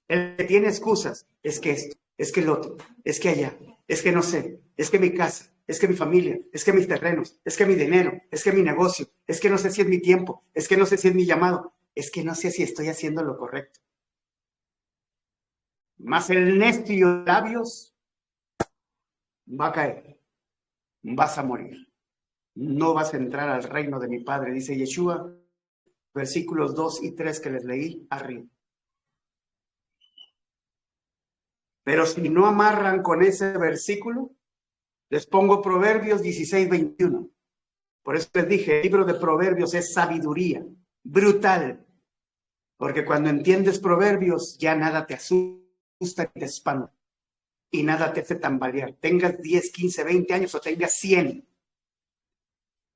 El que tiene excusas, es que esto, es que el otro, es que allá, es que no sé, es que mi casa, es que mi familia, es que mis terrenos, es que mi dinero, es que mi negocio, es que no sé si es mi tiempo, es que no sé si es mi llamado, es que no sé si estoy haciendo lo correcto. Más el necio de labios va a caer, vas a morir, no vas a entrar al reino de mi Padre, dice Yeshua, versículos 2 y 3 que les leí arriba. Pero si no amarran con ese versículo, les pongo Proverbios 16, 21. Por eso les dije, el libro de Proverbios es sabiduría, brutal. Porque cuando entiendes Proverbios, ya nada te asusta ni te espanta. Y nada te hace tambalear. Tengas 10, 15, 20 años o tengas 100.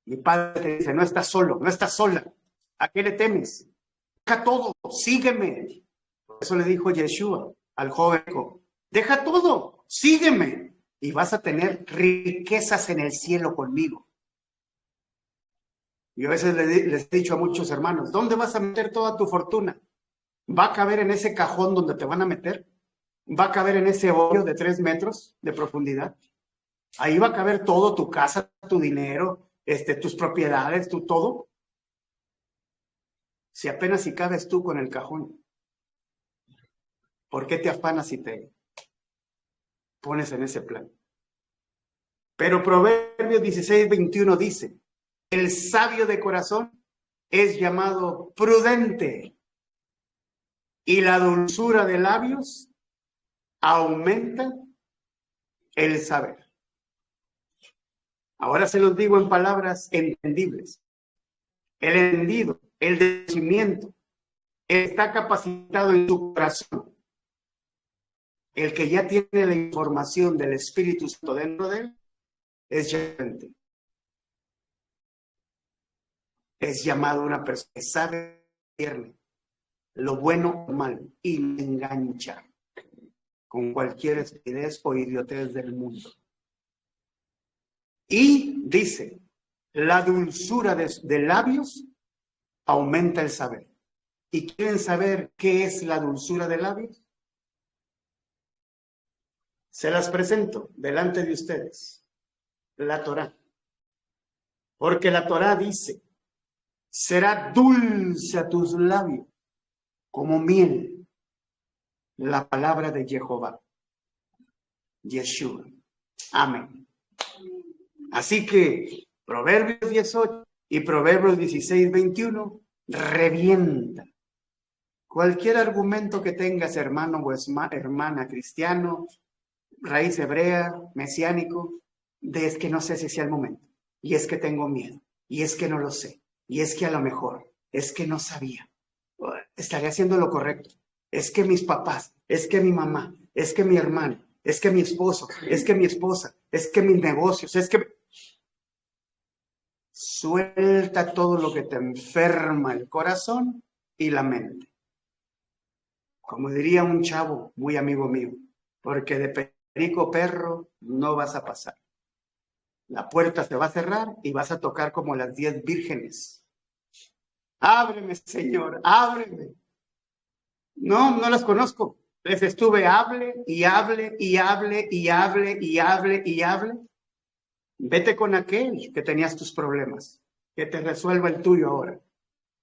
Mi padre te dice, no estás solo, no estás sola. ¿A qué le temes? Deja todo, sígueme. Por eso le dijo Yeshua al joven, deja todo, sígueme. Y vas a tener riquezas en el cielo conmigo. Y a veces les he dicho a muchos hermanos, ¿dónde vas a meter toda tu fortuna? ¿Va a caber en ese cajón donde te van a meter? ¿Va a caber en ese hoyo de 3 metros de profundidad? Ahí va a caber todo, tu casa, tu dinero, tus propiedades, tu todo. Si apenas si cabes tú con el cajón, ¿por qué te afanas y te pones en ese plan? Pero Proverbios 16, 21 dice, el sabio de corazón es llamado prudente y la dulzura de labios aumenta el saber. Ahora se los digo en palabras entendibles. El entendido, el conocimiento, está capacitado en tu corazón. El que ya tiene la información del Espíritu Santo dentro de él es gente. Es llamado una persona que sabe discernir lo bueno o malo y engancha con cualquier estupidez o idiotez del mundo. Y dice, la dulzura de labios aumenta el saber. ¿Y quieren saber qué es la dulzura de labios? Se las presento delante de ustedes. La Torá. Porque la Torá dice, será dulce a tus labios como miel la palabra de Jehová. Yeshua. Amén. Así que Proverbios 18 y Proverbios 16, 21 revienta cualquier argumento que tengas, hermano o hermana cristiano, raíz hebrea, mesiánico, de es que no sé si sea el momento, y es que tengo miedo, y es que no lo sé, y es que a lo mejor, es que no sabía, estaré haciendo lo correcto, es que mis papás, es que mi mamá, es que mi hermano, es que mi esposo, es que mi esposa, es que mis negocios, es que... Suelta todo lo que te enferma el corazón y la mente. Como diría un chavo muy amigo mío, porque de perico perro no vas a pasar. La puerta se va a cerrar y vas a tocar como las 10 vírgenes. Ábreme, Señor, ábreme. No, no las conozco. Les estuve hable y hable y hable y hable y hable y hable. Vete con aquel que tenías tus problemas, que te resuelva el tuyo ahora.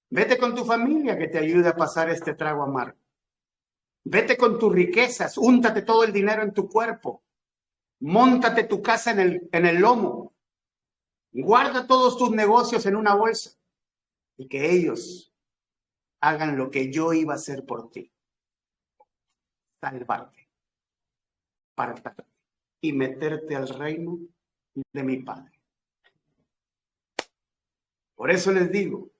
Vete con tu familia que te ayude a pasar este trago amargo. Vete con tus riquezas, úntate todo el dinero en tu cuerpo. Móntate tu casa en el lomo. Guarda todos tus negocios en una bolsa y que ellos hagan lo que yo iba a hacer por ti. Salvarte, apartarte y meterte al reino de mi Padre. Por eso les digo,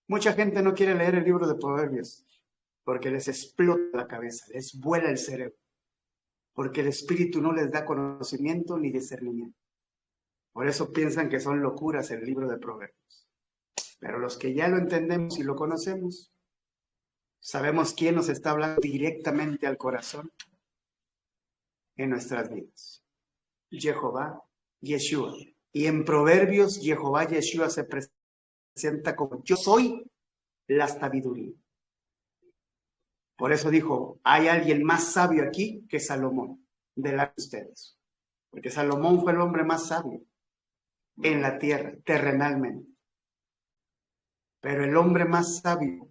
mucha gente no quiere leer el libro de Proverbios porque les explota la cabeza, les vuela el cerebro, porque el Espíritu no les da conocimiento ni discernimiento. Por eso piensan que son locuras el libro de Proverbios. Pero los que ya lo entendemos y lo conocemos, sabemos quién nos está hablando directamente al corazón en nuestras vidas. Jehová, Yeshua. Y en Proverbios, Jehová, Yeshua se presenta como yo soy la sabiduría. Por eso dijo, hay alguien más sabio aquí que Salomón, delante de ustedes. Porque Salomón fue el hombre más sabio en la tierra, terrenalmente. Pero el hombre más sabio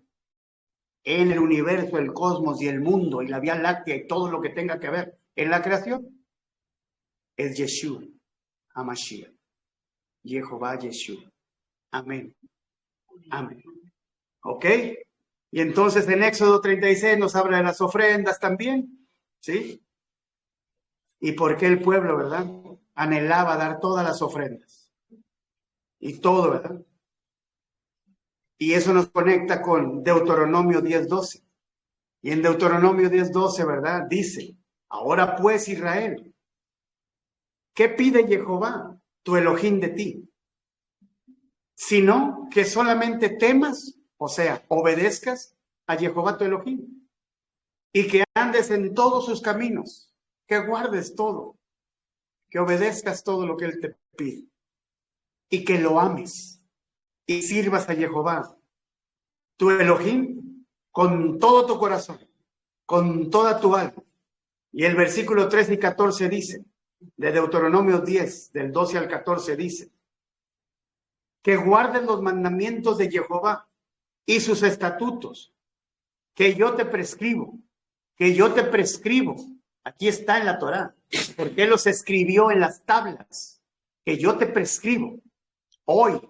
en el universo, el cosmos y el mundo y la Vía Láctea y todo lo que tenga que ver en la creación es Yeshua, HaMashiach, Jehová Yeshua. Amén. Amén. ¿Ok? Y entonces en Éxodo 36 nos habla de las ofrendas también, ¿sí? Y por qué el pueblo, ¿verdad? Anhelaba dar todas las ofrendas. Y todo, ¿verdad? Y eso nos conecta con Deuteronomio 10:12. Y en Deuteronomio 10:12, ¿verdad? Dice, ahora pues Israel, ¿qué pide Jehová, tu Elohim, de ti? Sino que solamente temas, o sea, obedezcas a Jehová tu Elohim y que andes en todos sus caminos, que guardes todo, que obedezcas todo lo que Él te pide y que lo ames y sirvas a Jehová tu Elohim con todo tu corazón, con toda tu alma. Y el versículo 13 y 14 dice, de Deuteronomio 10, del 12 al 14 dice, que guarden los mandamientos de Jehová y sus estatutos, que yo te prescribo, que yo te prescribo. Aquí está en la Torá, porque Él los escribió en las tablas, que yo te prescribo hoy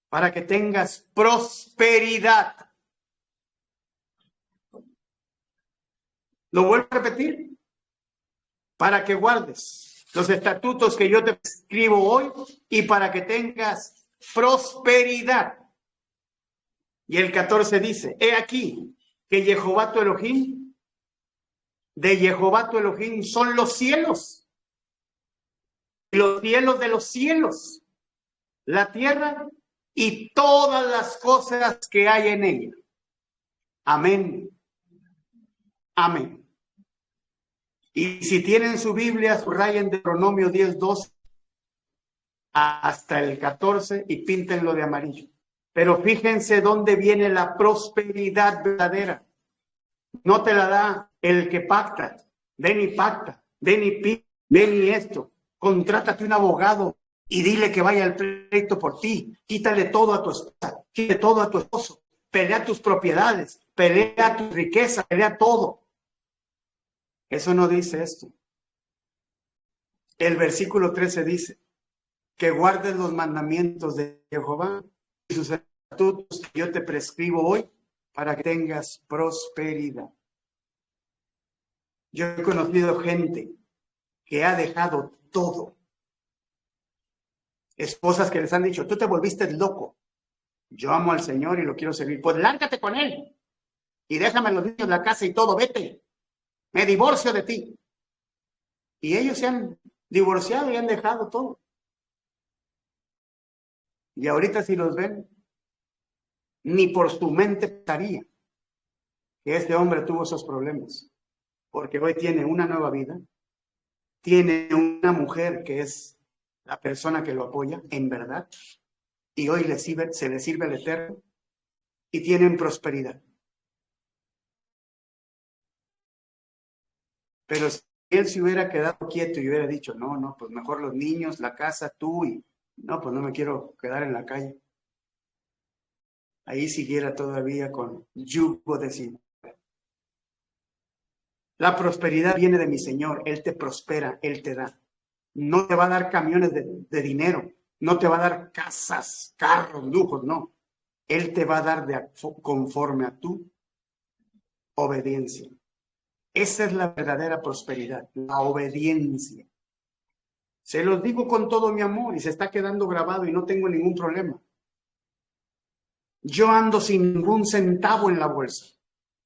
para que tengas prosperidad. Lo vuelvo a repetir, para que guardes los estatutos que yo te prescribo hoy y para que tengas prosperidad. Y el 14 dice, he aquí que Jehová tu Elohim, de Jehová tu Elohim son los cielos, y los cielos de los cielos, la tierra y todas las cosas que hay en ella. Amén. Amén. Y si tienen su Biblia, subrayen Deuteronomio 10:12 hasta el 14 y píntenlo de amarillo. Pero fíjense dónde viene la prosperidad verdadera. No te la da el que pacta. Ven y pacta, ven y pide, ven y esto. Contrátate un abogado y dile que vaya al pleito por ti. Quítale todo a tu esposa, quítale todo a tu esposo. Pelea tus propiedades, pelea tu riqueza, pelea todo. Eso no dice esto. El versículo 13 dice que guardes los mandamientos de Jehová y sus estatutos que yo te prescribo hoy para que tengas prosperidad. Yo he conocido gente que ha dejado todo. Esposas que les han dicho, tú te volviste loco. Yo amo al Señor y lo quiero servir. Pues lárgate con Él y déjame los niños en la casa y todo, vete. Me divorcio de ti. Y ellos se han divorciado y han dejado todo. Y ahorita si los ven, ni por su mente estaría que este hombre tuvo esos problemas. Porque hoy tiene una nueva vida, tiene una mujer que es la persona que lo apoya en verdad, y hoy se le sirve al Eterno y tienen prosperidad. Pero si él se hubiera quedado quieto y hubiera dicho, no, pues mejor los niños, la casa, tú, y no, pues no me quiero quedar en la calle. Ahí siguiera todavía con yugo de sin. La prosperidad viene de mi Señor, Él te prospera, Él te da. No te va a dar camiones de dinero, No te va a dar casas, carros, lujos, no. Él te va a dar conforme a tu obediencia. Esa es la verdadera prosperidad, la obediencia. Se los digo con todo mi amor y se está quedando grabado y no tengo ningún problema. Yo ando sin ningún centavo en la bolsa.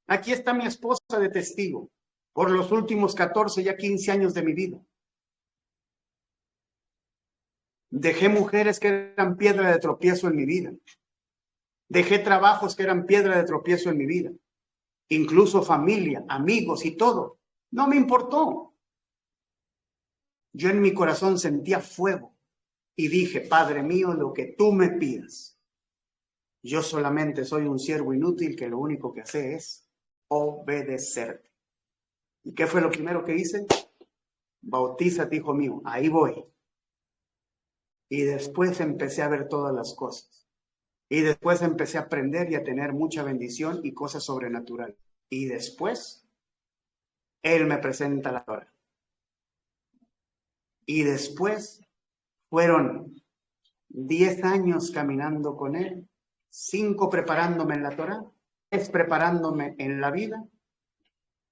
Aquí está mi esposa de testigo por los últimos 14, ya 15 años de mi vida. Dejé mujeres que eran piedra de tropiezo en mi vida. Dejé trabajos que eran piedra de tropiezo en mi vida. Incluso familia, amigos y todo. No me importó. Yo en mi corazón sentía fuego y dije, Padre mío, lo que tú me pidas. Yo solamente soy un siervo inútil que lo único que hace es obedecerte. ¿Y qué fue lo primero que hice? Bautízate, hijo mío, ahí voy. Y después empecé a ver todas las cosas. Y después empecé a aprender y a tener mucha bendición y cosas sobrenaturales. Y después, Él me presenta la Torah. Y después fueron 10 años caminando con Él, 5 preparándome en la Torah, 3 preparándome en la vida,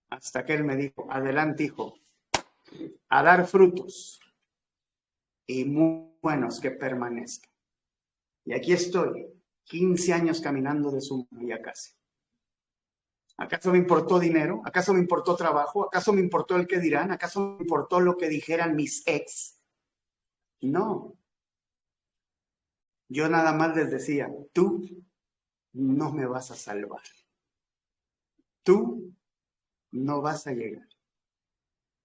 hasta que Él me dijo, adelante, hijo, a dar frutos y muy buenos que permanezcan. Y aquí estoy, 15 años caminando de su mano casi. ¿Acaso me importó dinero? ¿Acaso me importó trabajo? ¿Acaso me importó el que dirán? ¿Acaso me importó lo que dijeran mis ex? No. Yo nada más les decía, tú no me vas a salvar. Tú no vas a llegar.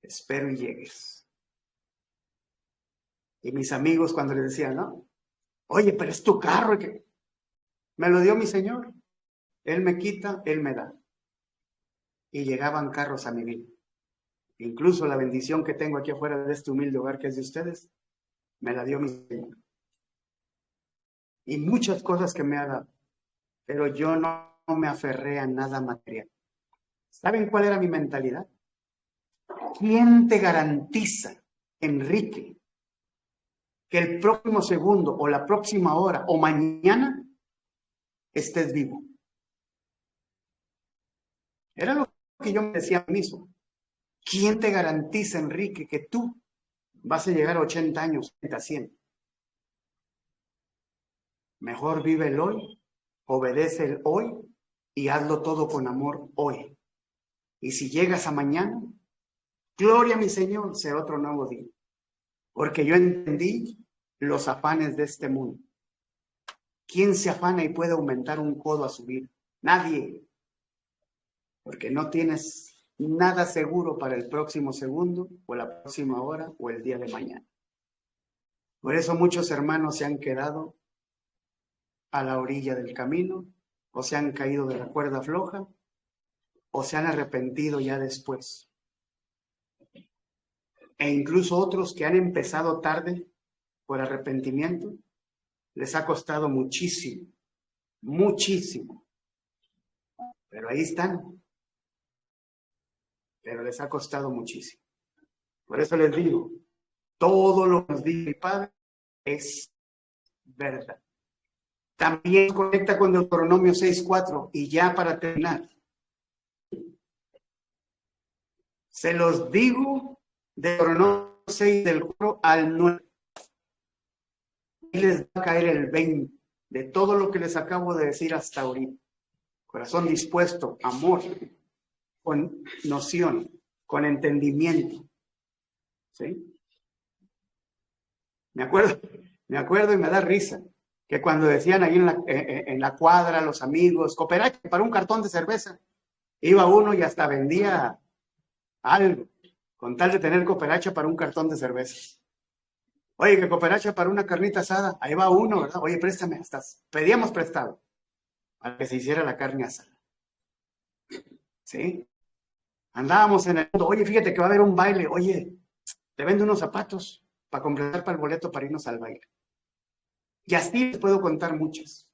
Espero y llegues. Y mis amigos cuando les decía, no, oye, pero es tu carro. Que me lo dio mi Señor. Él me quita, Él me da. Y llegaban carros a mi vida. Incluso la bendición que tengo aquí afuera de este humilde hogar que es de ustedes, me la dio mi Señor. Y muchas cosas que me ha dado. Pero yo no me aferré a nada material. ¿Saben cuál era mi mentalidad? ¿Quién te garantiza, Enrique, que el próximo segundo o la próxima hora o mañana estés vivo? Era lo que yo me decía a mí mismo. ¿Quién te garantiza, Enrique, que tú vas a llegar a 80 años, a 100? Mejor vive el hoy, obedece el hoy y hazlo todo con amor hoy. Y si llegas a mañana, gloria a mi Señor, será otro nuevo día. Porque yo entendí los afanes de este mundo. ¿Quién se afana y puede aumentar un codo a su vida? Nadie. Porque no tienes nada seguro para el próximo segundo, o la próxima hora, o el día de mañana. Por eso muchos hermanos se han quedado a la orilla del camino, o se han caído de la cuerda floja, o se han arrepentido ya después. E incluso otros que han empezado tarde por arrepentimiento, les ha costado muchísimo, muchísimo. Pero ahí están. Pero les ha costado muchísimo. Por eso les digo, todo lo que nos dice el Padre es verdad. También conecta con Deuteronomio 6:4 y ya para terminar. Se los digo, Deuteronomio 6 del 4 al 9. Y les va a caer el 20 de todo lo que les acabo de decir hasta ahorita. Corazón dispuesto, amor, con noción, con entendimiento. ¿Sí? Me acuerdo y me da risa que cuando decían ahí en la cuadra los amigos, cooperache para un cartón de cerveza, iba uno y hasta vendía algo, con tal de tener cooperacha para un cartón de cerveza. Oye, que cooperacha para una carnita asada, ahí va uno, ¿verdad? Oye, préstame, pedíamos prestado para que se hiciera la carne asada. ¿Sí? Andábamos en el mundo, oye, fíjate que va a haber un baile, oye, te vendo unos zapatos para completar para el boleto para irnos al baile. Y así les puedo contar muchas.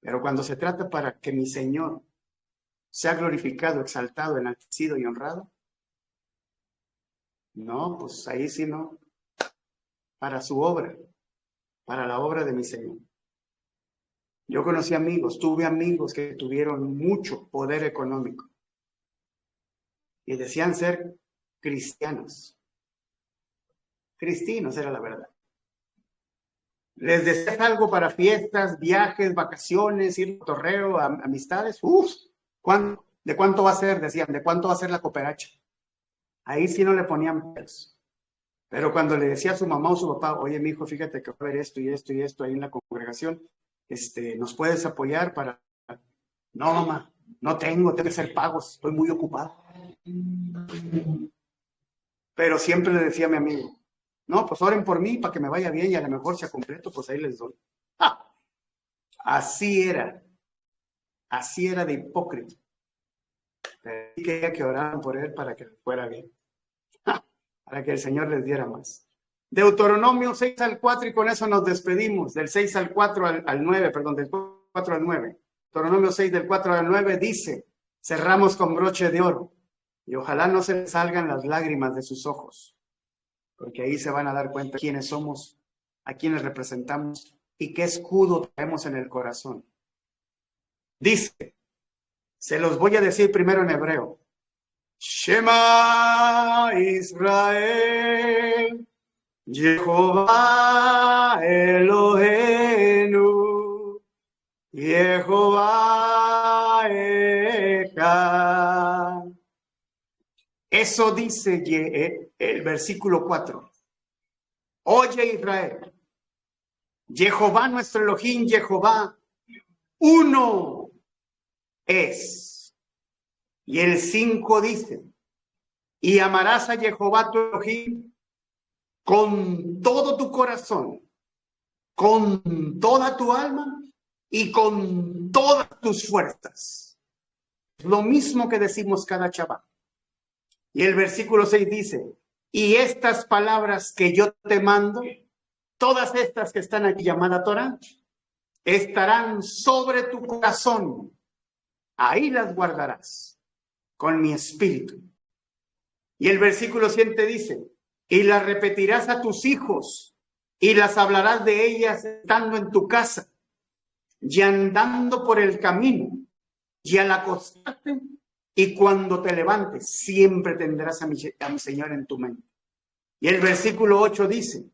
Pero cuando se trata para que mi Señor sea glorificado, exaltado, enaltecido y honrado, no, pues ahí sí no, para su obra. para la obra de mi Señor. Yo conocí amigos, tuve amigos que tuvieron mucho poder económico y decían ser cristianos. Cristinos era la verdad. Les decías algo para fiestas, viajes, vacaciones, ir a torreo, amistades. Uf, ¿de cuánto va a ser? Decían, ¿de cuánto va a ser la cooperacha? Ahí sí no le ponían pesos. Pero cuando le decía a su mamá o su papá, oye, mi hijo, fíjate que va a haber esto y esto y esto ahí en la congregación, ¿nos puedes apoyar para...? No, mamá, no tengo que hacer pagos, estoy muy ocupado. Pero siempre le decía a mi amigo, no, pues oren por mí para que me vaya bien y a lo mejor sea completo, pues ahí les doy. ¡Ah! Así era de hipócrita. Pero quería que oraran por él para que fuera bien, ¡ah! Para que el Señor les diera más. Deuteronomio 6 al 4 y con eso nos despedimos, del 6 al 4 al 9, perdón, del 4 al 9. Deuteronomio 6 del 4 al 9 dice, cerramos con broche de oro y ojalá no se les salgan las lágrimas de sus ojos, porque ahí se van a dar cuenta quiénes somos, a quiénes representamos y qué escudo traemos en el corazón. Dice, se los voy a decir primero en hebreo. Shema Israel, Jehová Eloheinu, Jehová Echad. Eso dice el versículo 4. Oye Israel, Jehová nuestro Elohim, Jehová, uno es. Y el 5 dice, y amarás a Jehová tu Elohim con todo tu corazón, con toda tu alma y con todas tus fuerzas. Lo mismo que decimos cada Shabbat. Y el versículo 6 dice, y estas palabras que yo te mando, todas estas que están aquí llamadas Torah, estarán sobre tu corazón. Ahí las guardarás con mi espíritu. Y el versículo 7 dice, y las repetirás a tus hijos y las hablarás de ellas estando en tu casa y andando por el camino y al acostarte y cuando te levantes siempre tendrás a mi Señor en tu mente. Y el versículo 8 dice,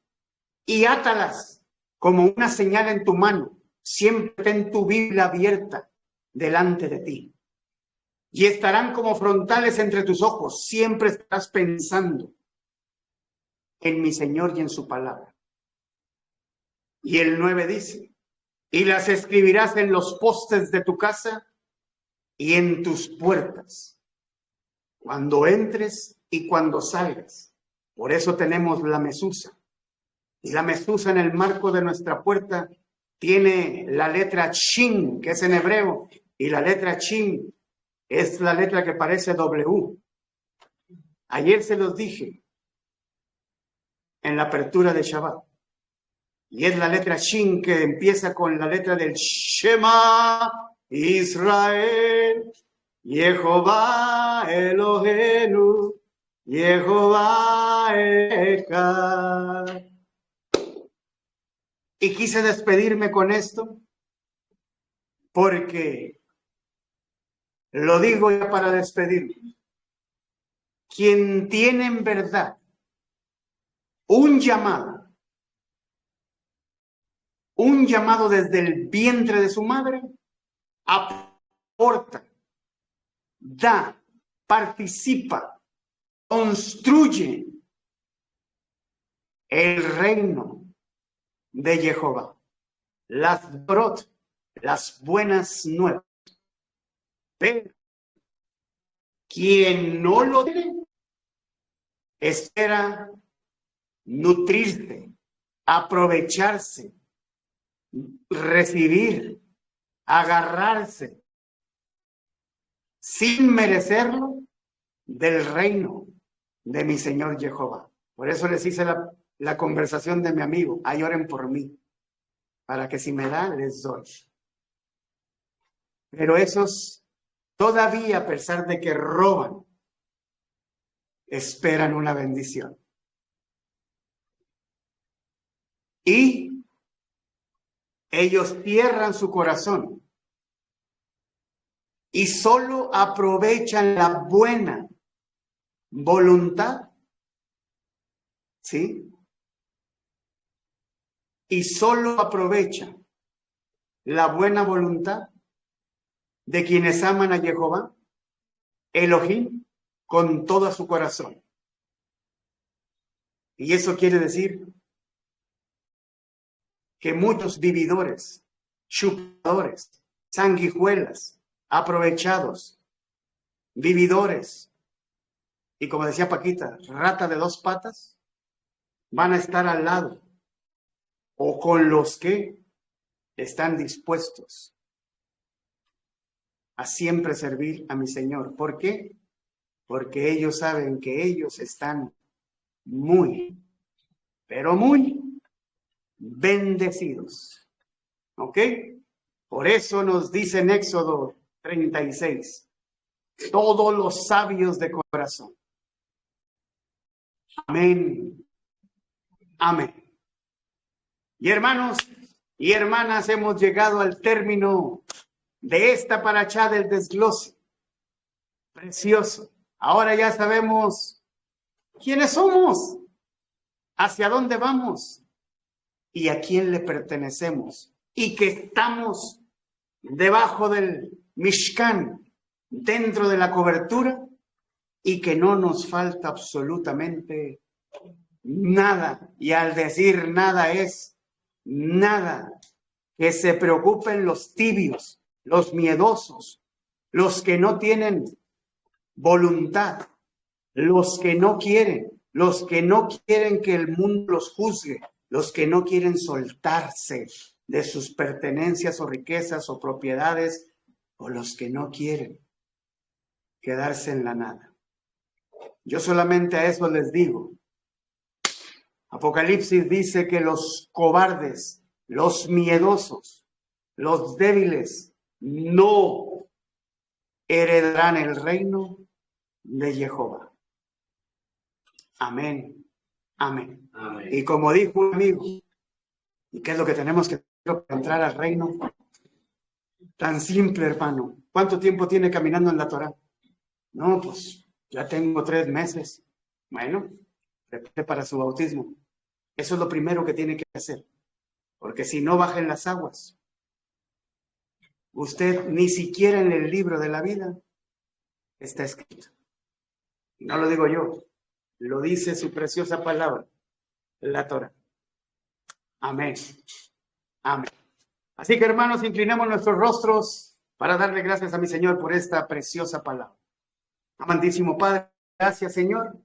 y átalas como una señal en tu mano, siempre ten tu Biblia abierta delante de ti. Y estarán como frontales entre tus ojos, siempre estarás pensando en mi Señor y en su palabra. Y el 9 dice, y las escribirás en los postes de tu casa y en tus puertas, cuando entres y cuando salgas. Por eso tenemos la mesusa. Y la mesusa en el marco de nuestra puerta tiene la letra Shin, que es en hebreo, y la letra Shin es la letra que parece W. Ayer se los dije en la apertura de Shabbat. Y es la letra Shin que empieza con la letra del Shema Israel, Jehová Eloheinu, Jehová Echad. Y quise despedirme con esto porque lo digo ya para despedirme. Quien tiene en verdad un llamado desde el vientre de su madre, aporta, da, participa, construye el reino de Jehová, las brot, las buenas nuevas. Pero quien no lo tiene, espera nutrirse, aprovecharse, recibir, agarrarse, sin merecerlo, del reino de mi Señor Jehová. Por eso les hice la conversación de mi amigo, ahí oren por mí, para que si me da, les doy. Pero esos todavía, a pesar de que roban, esperan una bendición. Y Ellos cierran su corazón y solo aprovechan la buena voluntad, ¿sí? Y solo aprovechan la buena voluntad de quienes aman a Jehová, Elohim, con todo su corazón. Y eso quiere decir que muchos vividores, chupadores, sanguijuelas, aprovechados, vividores, y como decía Paquita, rata de dos patas, van a estar al lado o con los que están dispuestos a siempre servir a mi Señor. ¿Por qué? Porque ellos saben que ellos están muy, pero muy bendecidos. ¿Ok? Por eso nos dice en Éxodo 36, todos los sabios de corazón. Amén. Amén. Y hermanos y hermanas, hemos llegado al término de esta parachá del desglose. Precioso. Ahora ya sabemos quiénes somos, hacia dónde vamos y a quién le pertenecemos. Y que estamos debajo del Mishkan, dentro de la cobertura, y que no nos falta absolutamente nada. Y al decir nada es nada. Que se preocupen los tibios, los miedosos, los que no tienen voluntad, los que no quieren que el mundo los juzgue, los que no quieren soltarse de sus pertenencias o riquezas o propiedades, o los que no quieren quedarse en la nada. Yo solamente a eso les digo. Apocalipsis dice que los cobardes, los miedosos, los débiles, no heredarán el reino de Jehová. Amén. Amén. Amén. Y como dijo un amigo, ¿y qué es lo que tenemos que hacer para entrar al reino? Tan simple, hermano. ¿Cuánto tiempo tiene caminando en la Torá? No, pues ya tengo 3 meses. Bueno, prepare para su bautismo. Eso es lo primero que tiene que hacer. Porque si no baja en las aguas, usted ni siquiera en el libro de la vida está escrito. No lo digo yo, lo dice su preciosa palabra, la Torá. Amén. Amén. Así que, hermanos, inclinemos nuestros rostros para darle gracias a mi Señor por esta preciosa palabra. Amantísimo Padre, gracias, Señor,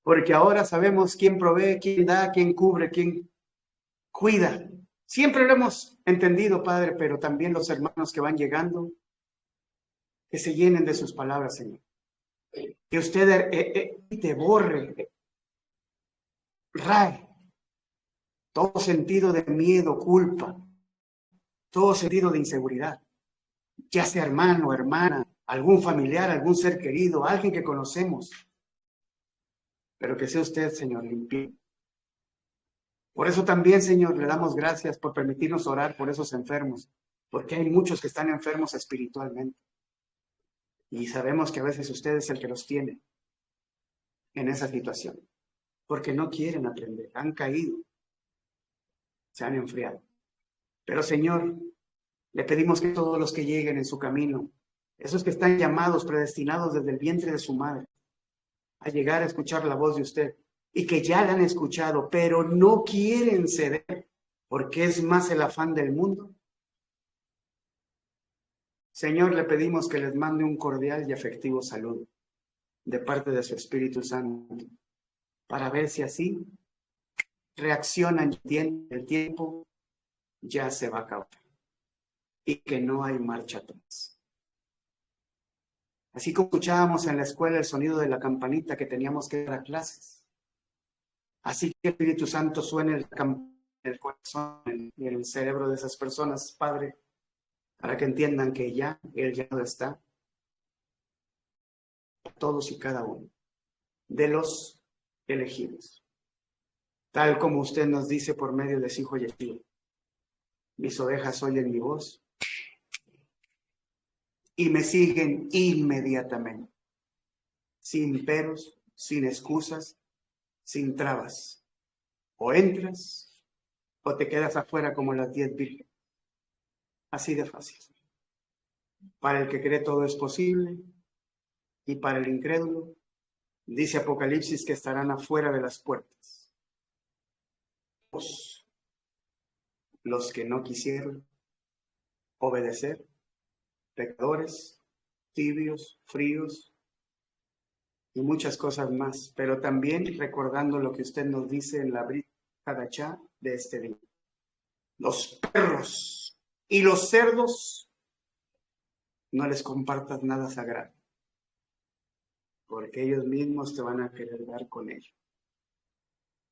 porque ahora sabemos quién provee, quién da, quién cubre, quién cuida. Siempre lo hemos entendido, Padre, pero también los hermanos que van llegando, que se llenen de sus palabras, Señor. Que usted te borre, rae todo sentido de miedo, culpa, todo sentido de inseguridad, ya sea hermano, hermana, algún familiar, algún ser querido, alguien que conocemos, pero que sea usted, Señor, limpio. Por eso también, Señor, le damos gracias por permitirnos orar por esos enfermos, porque hay muchos que están enfermos espiritualmente. Y sabemos que a veces usted es el que los tiene en esa situación, porque no quieren aprender, han caído, se han enfriado. Pero, Señor, le pedimos que todos los que lleguen en su camino, esos que están llamados, predestinados desde el vientre de su madre, a llegar a escuchar la voz de usted, y que ya la han escuchado, pero no quieren ceder, porque es más el afán del mundo. Señor, le pedimos que les mande un cordial y afectivo saludo de parte de su Espíritu Santo, para ver si así reaccionan y el tiempo ya se va a acabar y que no hay marcha atrás. Así como escuchábamos en la escuela el sonido de la campanita que teníamos que dar a clases, así que el Espíritu Santo suene en el corazón y en el cerebro de esas personas, Padre, para que entiendan que ya Él ya no está, todos y cada uno de los elegidos, tal como usted nos dice por medio de su Hijo Yeshua. Mis ovejas oyen mi voz y me siguen inmediatamente, sin peros, sin excusas, sin trabas. O entras o te quedas afuera como las 10 vírgenes. Así de fácil. Para el que cree todo es posible y para el incrédulo, dice Apocalipsis que estarán afuera de las puertas. Los que no quisieron obedecer, pecadores, tibios, fríos y muchas cosas más, pero también recordando lo que usted nos dice en la Brit Hadachá de este día. Los perros y los cerdos no les compartas nada sagrado, porque ellos mismos te van a querer dar con ello.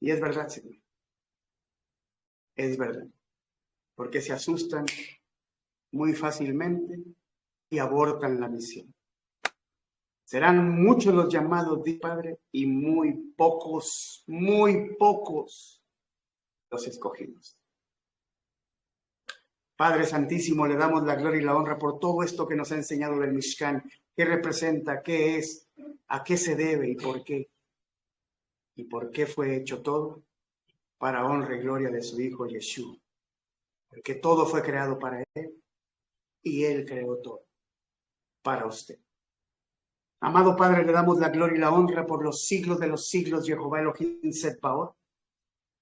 Y es verdad, Señor. Es verdad. Porque se asustan muy fácilmente y abortan la misión. Serán muchos los llamados, di Padre, y muy pocos los escogidos. Padre Santísimo, le damos la gloria y la honra por todo esto que nos ha enseñado del Mishkan, qué representa, qué es, a qué se debe y por qué. Y por qué fue hecho todo para honra y gloria de su Hijo Yeshua. Porque todo fue creado para Él y Él creó todo para usted. Amado Padre, le damos la gloria y la honra por los siglos de los siglos, Jehová Elohim Tsebaot,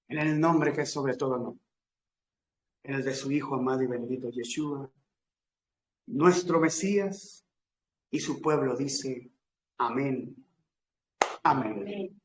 en el nombre que es sobre todo nombre, en el de su Hijo amado y bendito Yeshua, nuestro Mesías, y su pueblo dice, amén, amén.